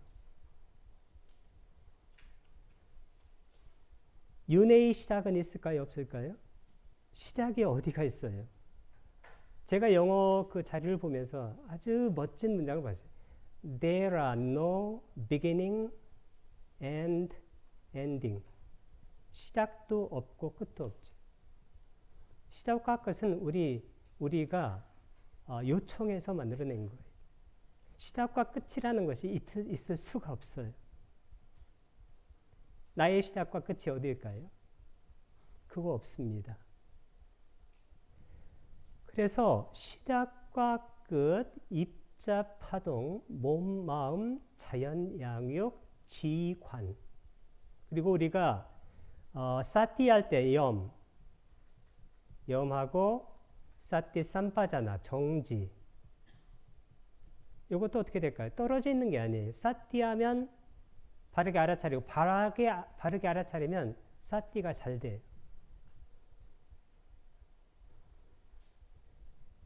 윤회의 시작은 있을까요? 없을까요? 시작이 어디가 있어요? 제가 영어 그 자료를 보면서 아주 멋진 문장을 봤어요. There are no beginning and ending. 시작도 없고 끝도 없죠. 시작과 끝은 우리가 요청해서 만들어낸 거예요. 시작과 끝이라는 것이 있을 수가 없어요. 나의 시작과 끝이 어디일까요? 그거 없습니다. 그래서 시작과 끝, 입자, 파동, 몸, 마음, 자연, 양육, 지관. 그리고 우리가 사티 할 때 염하고 사티 삼파자나 정지. 이것도 어떻게 될까요? 떨어져 있는 게 아니에요. 사티 하면 바르게 알아차리고 바르게 알아차리면 사티가 잘 돼요.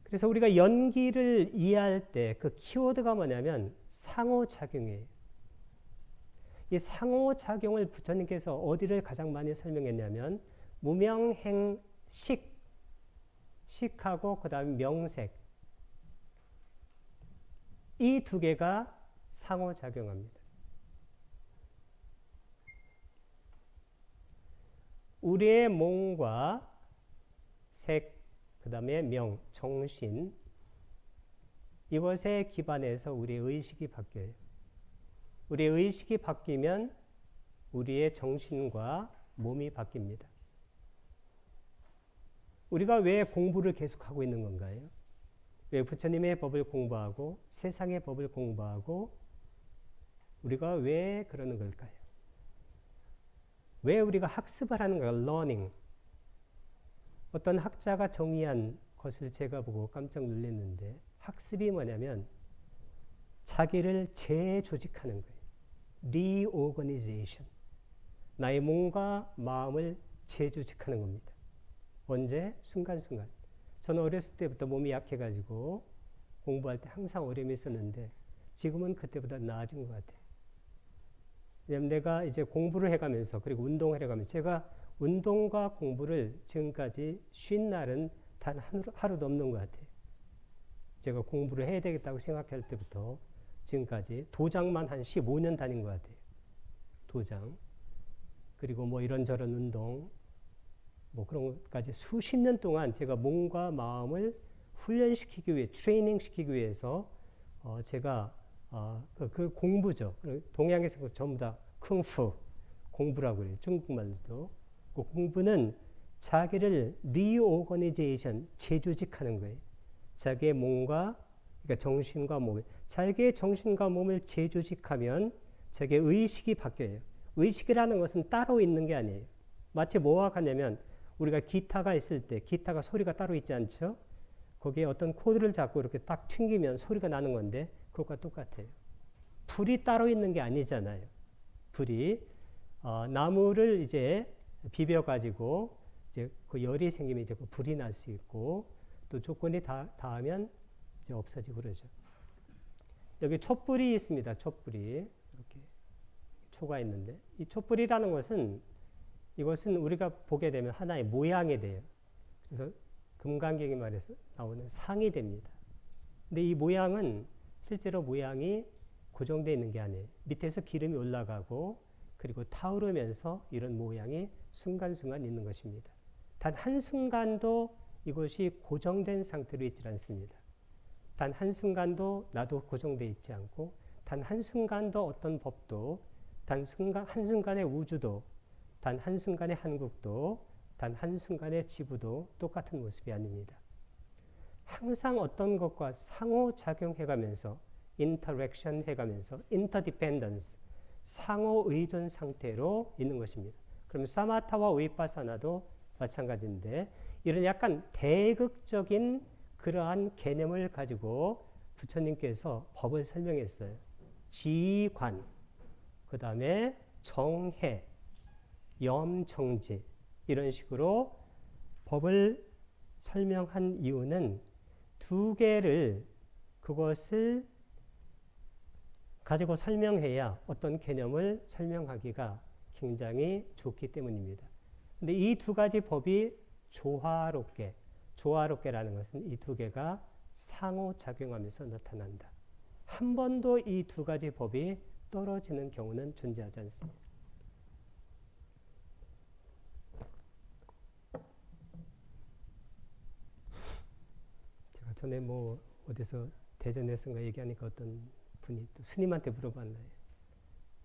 그래서 우리가 연기를 이해할 때 그 키워드가 뭐냐면 상호작용이에요. 이 상호작용을 부처님께서 어디를 가장 많이 설명했냐면 무명행식, 식하고 그 다음에 명색, 이 두 개가 상호작용합니다. 우리의 몸과 색, 그 다음에 명, 정신, 이것에 기반해서 우리의 의식이 바뀌어요. 우리의 의식이 바뀌면 우리의 정신과 몸이 바뀝니다. 우리가 왜 공부를 계속하고 있는 건가요? 왜 부처님의 법을 공부하고 세상의 법을 공부하고 우리가 왜 그러는 걸까요? 왜 우리가 학습을 하는 걸까요? learning. 어떤 학자가 정의한 것을 제가 보고 깜짝 놀랐는데 학습이 뭐냐면 자기를 재조직하는 거예요. reorganization. 나의 몸과 마음을 재조직하는 겁니다. 언제? 순간순간. 저는 어렸을 때부터 몸이 약해가지고 공부할 때 항상 어려움이 있었는데 지금은 그때보다 나아진 것 같아요. 왜냐하면 내가 이제 공부를 해가면서 그리고 운동을 해가면서 제가 운동과 공부를 지금까지 쉰 날은 단 하루도 없는 것 같아요. 제가 공부를 해야 되겠다고 생각할 때부터 지금까지 도장만 한 15년 다닌 것 같아요. 도장. 그리고 뭐 이런저런 운동, 뭐 그런 것까지 수십 년 동안 제가 몸과 마음을 훈련시키기 위해, 트레이닝 시키기 위해서 제가 그 공부죠. 동양에서 전부 다 쿵푸 공부라고 그래요. 중국말로도. 그 공부는 자기를 리오거니제이션, 재조직하는 거예요. 자기의 몸과, 그러니까 정신과 몸을, 자기의 정신과 몸을 재조직하면 자기의 의식이 바뀌어요. 의식이라는 것은 따로 있는 게 아니에요. 마치 뭐와 같냐면 우리가 기타가 있을 때 기타가 소리가 따로 있지 않죠? 거기에 어떤 코드를 잡고 이렇게 딱 튕기면 소리가 나는 건데 그것과 똑같아요. 불이 따로 있는 게 아니잖아요. 불이 나무를 이제 비벼가지고 이제 그 열이 생기면 이제 그 불이 날 수 있고 또 조건이 닿으면 이제 없어지고 그러죠. 여기 촛불이 있습니다. 촛불이 이렇게 초가 있는데 이 촛불이라는 것은 이것은 우리가 보게 되면 하나의 모양이 돼요. 그래서 금강경에 말해서 나오는 상이 됩니다. 근데 이 모양은 실제로 모양이 고정되어 있는 게 아니에요. 밑에서 기름이 올라가고 그리고 타오르면서 이런 모양이 순간순간 있는 것입니다. 단 한순간도 이것이 고정된 상태로 있지 않습니다. 단 한순간도 나도 고정되어 있지 않고 단 한순간도 어떤 법도 단 한순간의 우주도 단 한순간의 한국도 단 한순간의 지구도 똑같은 모습이 아닙니다. 항상 어떤 것과 상호작용해가면서 인터랙션 해가면서 인터디펜던스 상호 의존 상태로 있는 것입니다. 그럼 사마타와 위파사나도 마찬가지인데 이런 약간 대극적인 그러한 개념을 가지고 부처님께서 법을 설명했어요. 지관, 그 다음에 정해, 염정지 이런 식으로 법을 설명한 이유는 두 개를 그것을 가지고 설명해야 어떤 개념을 설명하기가 굉장히 좋기 때문입니다. 근데 이 두 가지 법이 조화롭게라는 것은 이 두 개가 상호작용하면서 나타난다. 한 번도 이 두 가지 법이 떨어지는 경우는 존재하지 않습니다. 제가 전에 뭐 어디서 대전에서인가 얘기하니까 어떤 분이 또 스님한테 물어봤나요?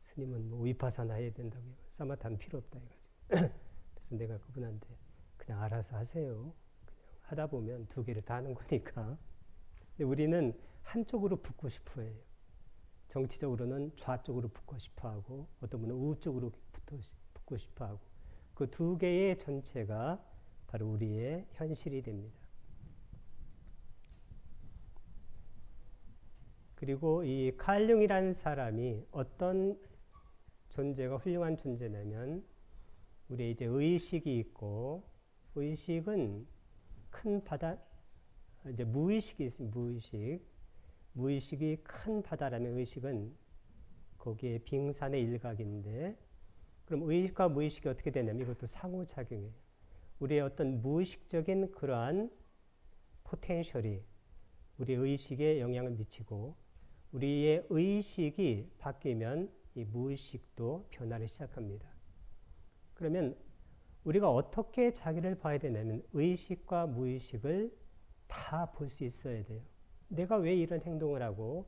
스님은 뭐 위파사나 해야 된다고 해요. 사마타는 필요 없다 해가지고. 그래서 내가 그분한테 그냥 알아서 하세요. 그냥 하다 보면 두 개를 다 하는 거니까. 근데 우리는 한쪽으로 붙고 싶어 해요. 정치적으로는 좌쪽으로 붙고 싶어 하고 어떤 분은 우쪽으로 붙고 싶어 하고 그 두 개의 전체가 바로 우리의 현실이 됩니다. 그리고 이 칼융이라는 사람이 어떤 존재가 훌륭한 존재냐면 우리 이제 의식이 있고 의식은 큰 바다 이제 무의식이 있습니다. 무의식이 큰 바다라면 의식은 거기에 빙산의 일각인데 그럼 의식과 무의식이 어떻게 되냐면 이것도 상호작용이에요. 우리의 어떤 무의식적인 그러한 포텐셜이 우리의 의식에 영향을 미치고 우리의 의식이 바뀌면 이 무의식도 변화를 시작합니다. 그러면 우리가 어떻게 자기를 봐야 되냐면 의식과 무의식을 다 볼 수 있어야 돼요. 내가 왜 이런 행동을 하고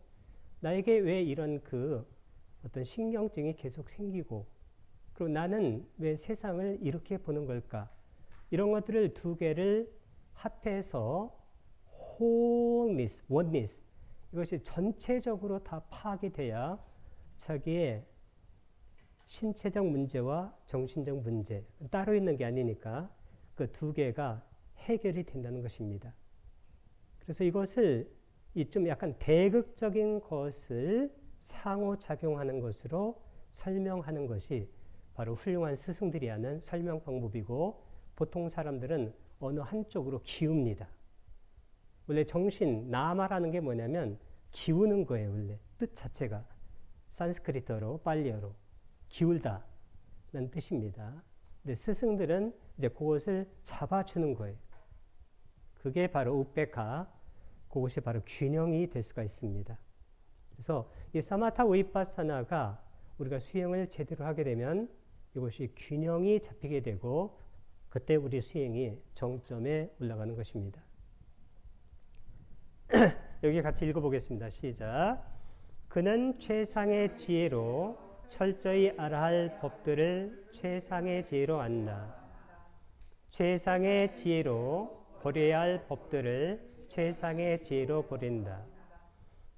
나에게 왜 이런 그 어떤 신경증이 계속 생기고 그리고 나는 왜 세상을 이렇게 보는 걸까? 이런 것들을 두 개를 합해서 wholeness, oneness 이것이 전체적으로 다 파악이 돼야 자기의 신체적 문제와 정신적 문제 따로 있는 게 아니니까 그 두 개가 해결이 된다는 것입니다. 그래서 이것을 이 좀 약간 대극적인 것을 상호작용하는 것으로 설명하는 것이 바로 훌륭한 스승들이 하는 설명 방법이고 보통 사람들은 어느 한쪽으로 기웁니다. 원래 정신, 나마라는 게 뭐냐면 기우는 거예요. 원래 뜻 자체가 산스크리트어로 팔리어로 기울다 라는 뜻입니다. 근데 스승들은 이제 그것을 잡아주는 거예요. 그게 바로 우페카, 그것이 바로 균형이 될 수가 있습니다. 그래서 이 사마타 위파사나가 우리가 수행을 제대로 하게 되면 이것이 균형이 잡히게 되고 그때 우리 수행이 정점에 올라가는 것입니다. 여기 같이 읽어보겠습니다. 시작. 그는 최상의 지혜로 철저히 알아야 할 법들을 최상의 지혜로 안다. 최상의 지혜로 버려야 할 법들을 최상의 지혜로 버린다.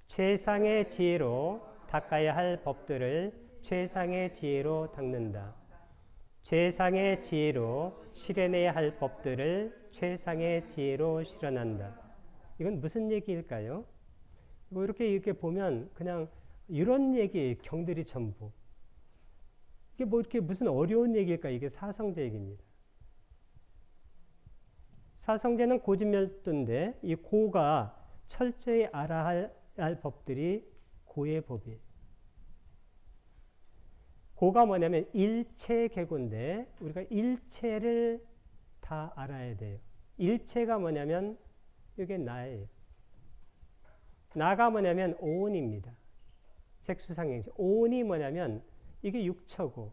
최상의 지혜로 닦아야 할 법들을 최상의 지혜로 닦는다. 최상의 지혜로 실현해야 할 법들을 최상의 지혜로 실현한다. 이건 무슨 얘기일까요? 이렇게 보면 그냥 이런 얘기 경들이 전부. 이게 뭐 이렇게 무슨 어려운 얘기일까? 이게 사성제 얘기입니다. 사성제는 고진멸도인데 이 고가 철저히 알아야 할 법들이 고의 법이에요. 고가 뭐냐면 일체계고인데 우리가 일체를 다 알아야 돼요. 일체가 뭐냐면 이게 나예요. 나가 뭐냐면 오온입니다. 색수상행시. 오온이 뭐냐면 이게 6처고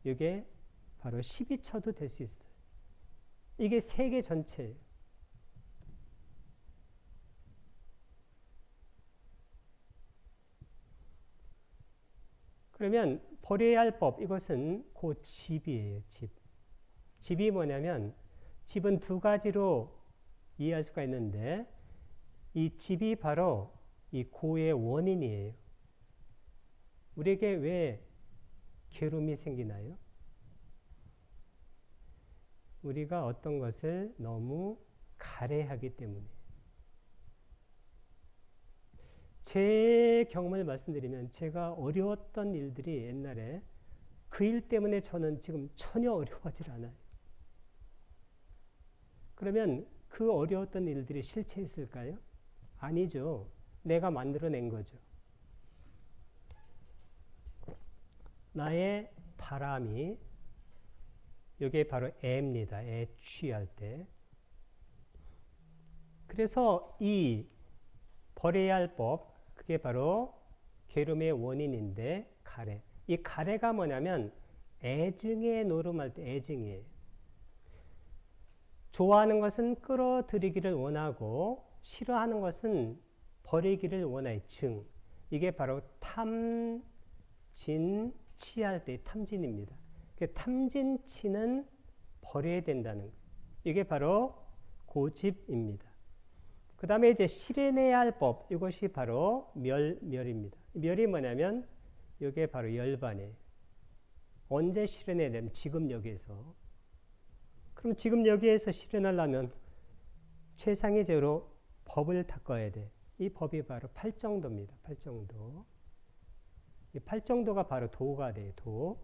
이게 바로 12처도 될 수 있어요. 이게 세계 전체예요. 그러면 버려야 할 법, 이것은 그 집이에요. 집. 집이 뭐냐면 집은 두 가지로 이해할 수가 있는데 이 집이 바로 이 고의 원인이에요. 우리에게 왜 괴로움이 생기나요? 우리가 어떤 것을 너무 가래하기 때문에. 제 경험을 말씀드리면 제가 어려웠던 일들이 옛날에 그 일 때문에 저는 지금 전혀 어려워하지 않아요. 그러면 그 어려웠던 일들이 실체였을까요? 아니죠. 내가 만들어낸 거죠. 나의 바람이 이게 바로 애입니다. 애 취할 때. 그래서 이 버려야 할 법, 그게 바로 괴로움의 원인인데 가래. 이 가래가 뭐냐면 애증에 노름할 때 애증이에요. 좋아하는 것은 끌어들이기를 원하고 싫어하는 것은 버리기를 원하의 증. 이게 바로 탐진치할 때 탐진입니다. 탐진치는 버려야 된다는 거예요. 이게 바로 고집입니다. 그 다음에 이제 실현해야 할 법, 이것이 바로 멸입니다. 멸이 뭐냐면 이게 바로 열반이에요. 언제 실현해야 되면 지금 여기에서. 그럼 지금 여기에서 실현하려면 최상의 죄로 법을 닦아야 돼. 이 법이 바로 팔정도입니다. 팔정도. 이 팔정도가 바로 도가 돼요. 도.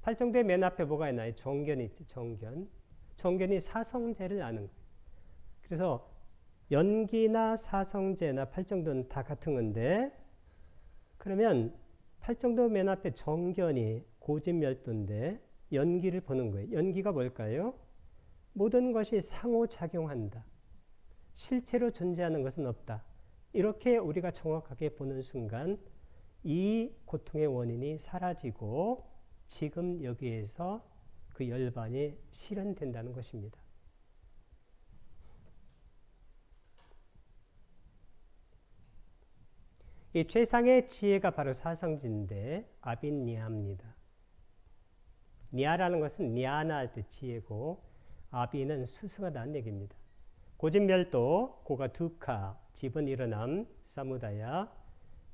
팔정도의 맨 앞에 뭐가 있나요? 정견이 있지. 정견. 정견이 사성제를 아는 거예요. 그래서 연기나 사성제나 팔정도는 다 같은 건데 그러면 팔정도 맨 앞에 정견이 고집멸도인데 연기를 보는 거예요. 연기가 뭘까요? 모든 것이 상호작용한다. 실체로 존재하는 것은 없다. 이렇게 우리가 정확하게 보는 순간 이 고통의 원인이 사라지고 지금 여기에서 그 열반이 실현된다는 것입니다. 이 최상의 지혜가 바로 사성지인데 아빈니아입니다. 니아라는 것은 니아나 할 때 지혜고 아비는 수승하다는 얘기입니다. 고집멸도, 고가 두카, 집은 일어남, 사무다야,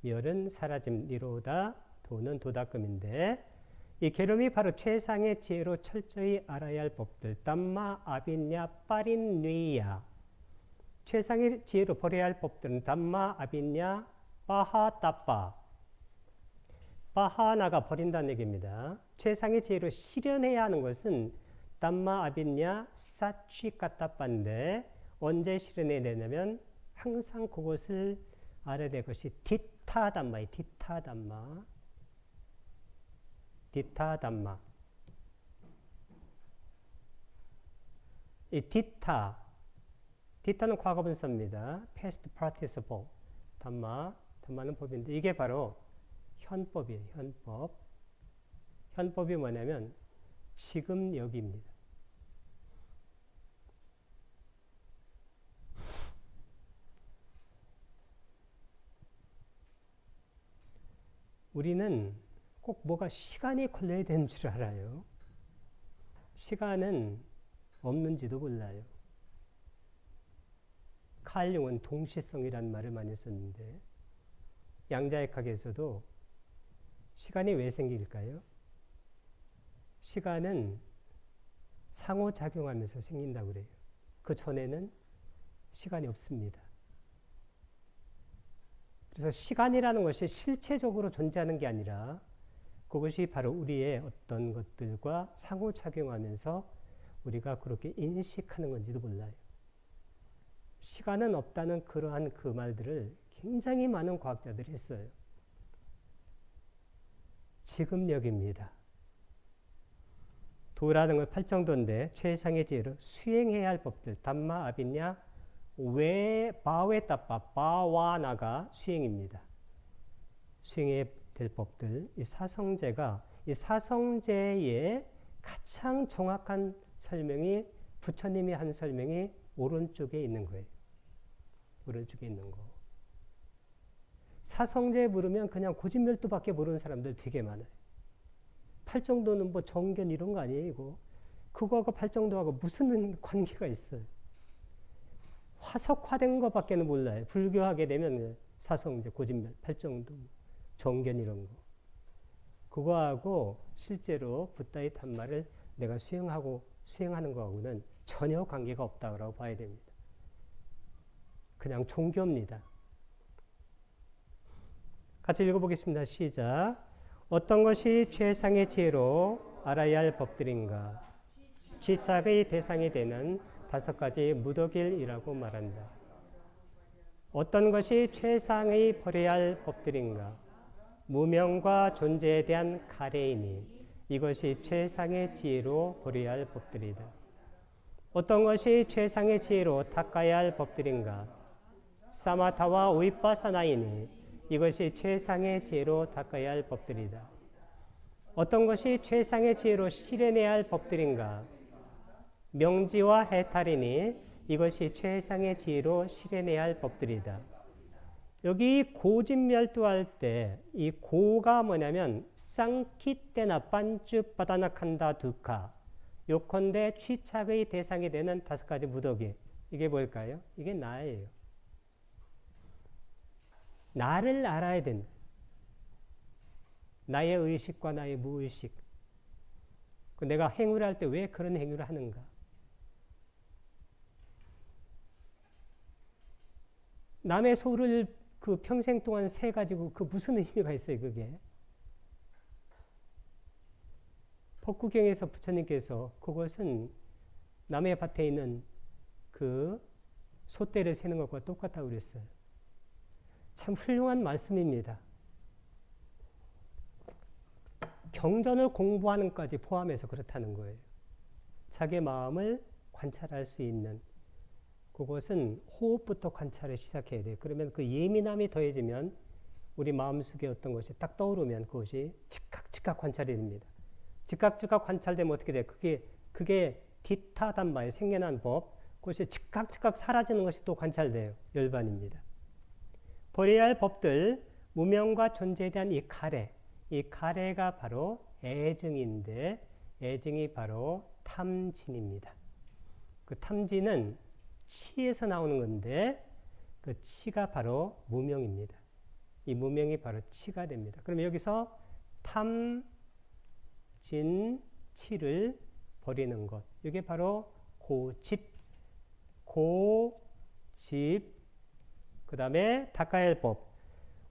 멸은 사라짐, 니로다, 도는 도닦음인데 이 괴로움이 바로 최상의 지혜로 철저히 알아야 할 법들 담마, 아빈냐, 빠린뉘야. 최상의 지혜로 버려야 할 법들은 담마, 아빈냐, 빠하, 따빠. 빠하나가 버린다는 얘기입니다. 최상의 지혜로 실현해야 하는 것은 담마, 아빈냐, 사취, 까따빠인데 언제 실현해야 되냐면 항상 그것을 알아야 될 것이 디타담마예요. 디타담마. 디타담마. 이 디타는 과거분사입니다. past participle. 담마는 법인데 이게 바로 현법이에요. 현법. 현법이 뭐냐면 지금 여기입니다. 우리는 꼭 뭐가 시간이 걸려야 되는 줄 알아요. 시간은 없는지도 몰라요. 칼 융은 동시성이라는 말을 많이 썼는데 양자역학에서도 시간이 왜 생길까요? 시간은 상호작용하면서 생긴다고 그래요. 그 전에는 시간이 없습니다. 그래서 시간이라는 것이 실체적으로 존재하는 게 아니라 그것이 바로 우리의 어떤 것들과 상호작용하면서 우리가 그렇게 인식하는 건지도 몰라요. 시간은 없다는 그러한 그 말들을 굉장히 많은 과학자들이 했어요. 지금 여기입니다. 도라는 건 팔정도인데 최상의 지혜로 수행해야 할 법들 담마 아비냐 왜 바웨 따빠 바와나가 수행입니다. 수행해야 될 법들 이 사성제가 이 사성제의 가장 정확한 설명이 부처님이 한 설명이 오른쪽에 있는 거예요. 오른쪽에 있는 거. 사성제 물으면 그냥 고진멸도밖에 모르는 사람들 되게 많아요. 팔정도는 뭐 정견 이런 거 아니에요, 이거. 그거하고 팔정도하고 무슨 관계가 있어요. 화석화된 것밖에는 몰라요. 불교하게 되면 사성제, 고진멸, 팔정도, 정견 이런 거. 그거하고 실제로 붓다의 단말을 내가 수행하는 거하고는 전혀 관계가 없다고 봐야 됩니다. 그냥 종교입니다. 같이 읽어보겠습니다. 시작. 어떤 것이 최상의 지혜로 알아야 할 법들인가? 취착의 대상이 되는 5가지 무더길이라고 말한다. 어떤 것이 최상의 버려야 할 법들인가? 무명과 존재에 대한 가래이니 이것이 최상의 지혜로 버려야 할 법들이다. 어떤 것이 최상의 지혜로 닦아야 할 법들인가? 사마타와 위파사나이니 이것이 최상의 지혜로 닦아야 할 법들이다. 어떤 것이 최상의 지혜로 실현해야 할 법들인가? 명지와 해탈이니 이것이 최상의 지혜로 실현해야 할 법들이다. 여기 고진멸도할 때 이 고가 뭐냐면 쌍키때나 빤쭈바다나칸다 두카 요컨대 취착의 대상이 되는 5가지 무더기. 이게 뭘까요? 이게 나예요. 나를 알아야 된다. 나의 의식과 나의 무의식. 내가 행위를 할 때 왜 그런 행위를 하는가? 남의 소를 그 평생 동안 세 가지고 그 무슨 의미가 있어요, 그게? 법구경에서 부처님께서 그것은 남의 밭에 있는 그 소떼를 세는 것과 똑같다고 그랬어요. 참 훌륭한 말씀입니다. 경전을 공부하는 것까지 포함해서 그렇다는 거예요. 자기 마음을 관찰할 수 있는 그것은 호흡부터 관찰을 시작해야 돼요. 그러면 그 예민함이 더해지면 우리 마음속에 어떤 것이 딱 떠오르면 그것이 즉각 관찰이 됩니다. 즉각 관찰되면 어떻게 돼요? 그게 디타단마의 생겨난 법, 그것이 즉각 사라지는 것이 또 관찰돼요. 열반입니다. 버려야 할 법들, 무명과 존재에 대한 이 가래가 바로 애증인데 애증이 바로 탐진입니다. 그 탐진은 치에서 나오는 건데 그 치가 바로 무명입니다. 이 무명이 바로 치가 됩니다. 그러면 여기서 탐, 진, 치를 버리는 것. 이게 바로 고집, 그 다음에 닦아야 할 법.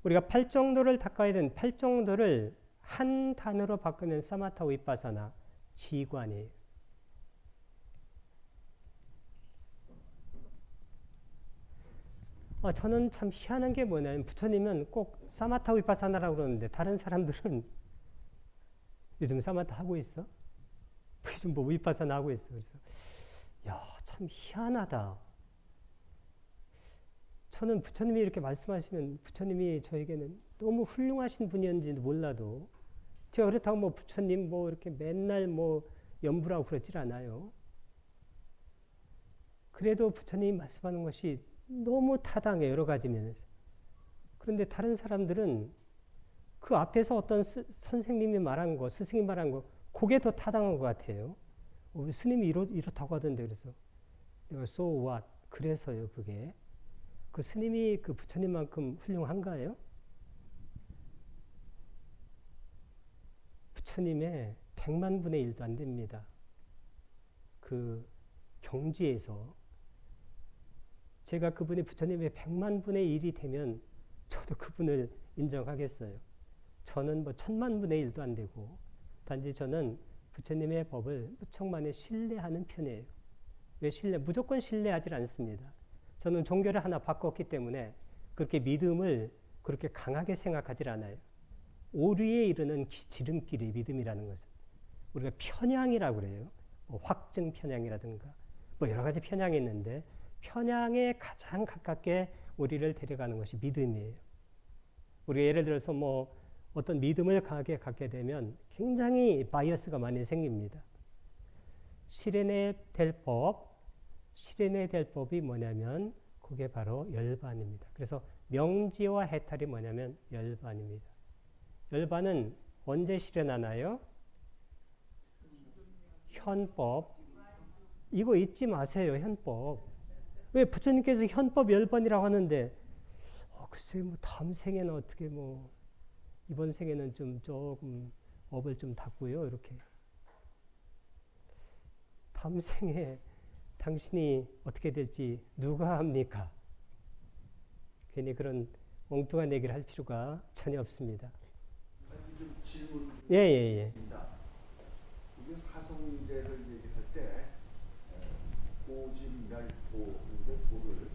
우리가 팔정도를 닦아야 되는 팔정도를 한 단어로 바꾸면 사마타 위파사나 지관이에요. 저는 참 희한한 게 뭐냐면 부처님은 꼭 사마타 위파사나라고 그러는데 다른 사람들은 요즘 사마타 하고 있어? 요즘 뭐 위파사나 하고 있어. 그래서 참 희한하다. 저는 부처님이 이렇게 말씀하시면 부처님이 저에게는 너무 훌륭하신 분이었는지도 몰라도 제가 그렇다고 뭐 부처님 뭐 이렇게 맨날 뭐 연부라고 그러질 않아요. 그래도 부처님이 말씀하는 것이 너무 타당해 여러 가지 면에서. 그런데 다른 사람들은 그 앞에서 어떤 선생님이 말한 거, 스승이 말한 거 그게 더 타당한 것 같아요. 스님이 이렇다고 하던데 그래서 내가 so what? 그래서요 그게. 그 스님이 그 부처님만큼 훌륭한가요? 부처님의 100만 분의 1도 안 됩니다. 그 경지에서 제가 그분이 부처님의 100만 분의 1이 되면 저도 그분을 인정하겠어요. 저는 뭐 1000만 분의 1도 안 되고 단지 저는 부처님의 법을 무척 많이 신뢰하는 편이에요. 왜 무조건 신뢰하지 않습니다. 저는 종교를 하나 바꿨기 때문에 그렇게 믿음을 그렇게 강하게 생각하지 않아요. 오류에 이르는 지름길이 믿음이라는 것은. 우리가 편향이라고 그래요. 뭐 확증 편향이라든가 뭐 여러 가지 편향이 있는데 편향에 가장 가깝게 우리를 데려가는 것이 믿음이에요. 우리가 예를 들어서 뭐 어떤 믿음을 강하게 갖게 되면 굉장히 바이어스가 많이 생깁니다. 실현해야 될 법이 뭐냐면 그게 바로 열반입니다. 그래서 명지와 해탈이 뭐냐면 열반입니다. 열반은 언제 실현하나요? 현법. 이거 잊지 마세요. 현법. 왜 부처님께서 현법 열반이라고 하는데 글쎄 뭐 다음 생에는 어떻게 뭐 이번 생에는 조금 업을 좀 닦고요. 이렇게. 다음 생에 당신이 어떻게 될지 누가 합니까? 괜히 그런 엉뚱한 얘기를 할 필요가 전혀 없습니다. 좀 질문 예. 이게 사성제를 얘기할 때 고진멸도인데 도를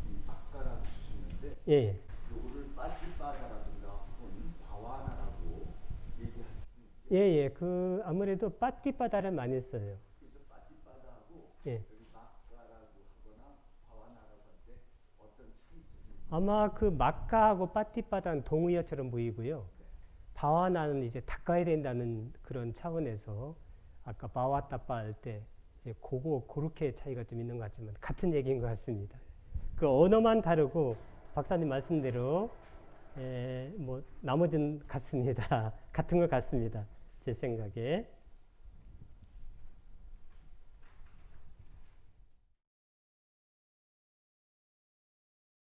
이 막가라고 쓰시는데 예. 요거를 빠띠빠다라든가 혹은 바와나라고 얘기하시는 예. 그 아무래도 빠띠빠다를 많이 써요. 그래서 빠띠빠다하고 예. 여기 막가라고 하거나 바와나라고 할 때 어떤 차이점이 아마 그 막가하고 빠띠빠다는 동의어처럼 보이고요. 바와나는 이제 닦아야 된다는 그런 차원에서 아까 바와따빠 할 때 이제 그렇게 차이가 좀 있는 것 같지만 같은 얘기인 것 같습니다. 그 언어만 다르고 박사님 말씀대로 뭐 나머지는 같습니다. 같은 것 같습니다. 제 생각에.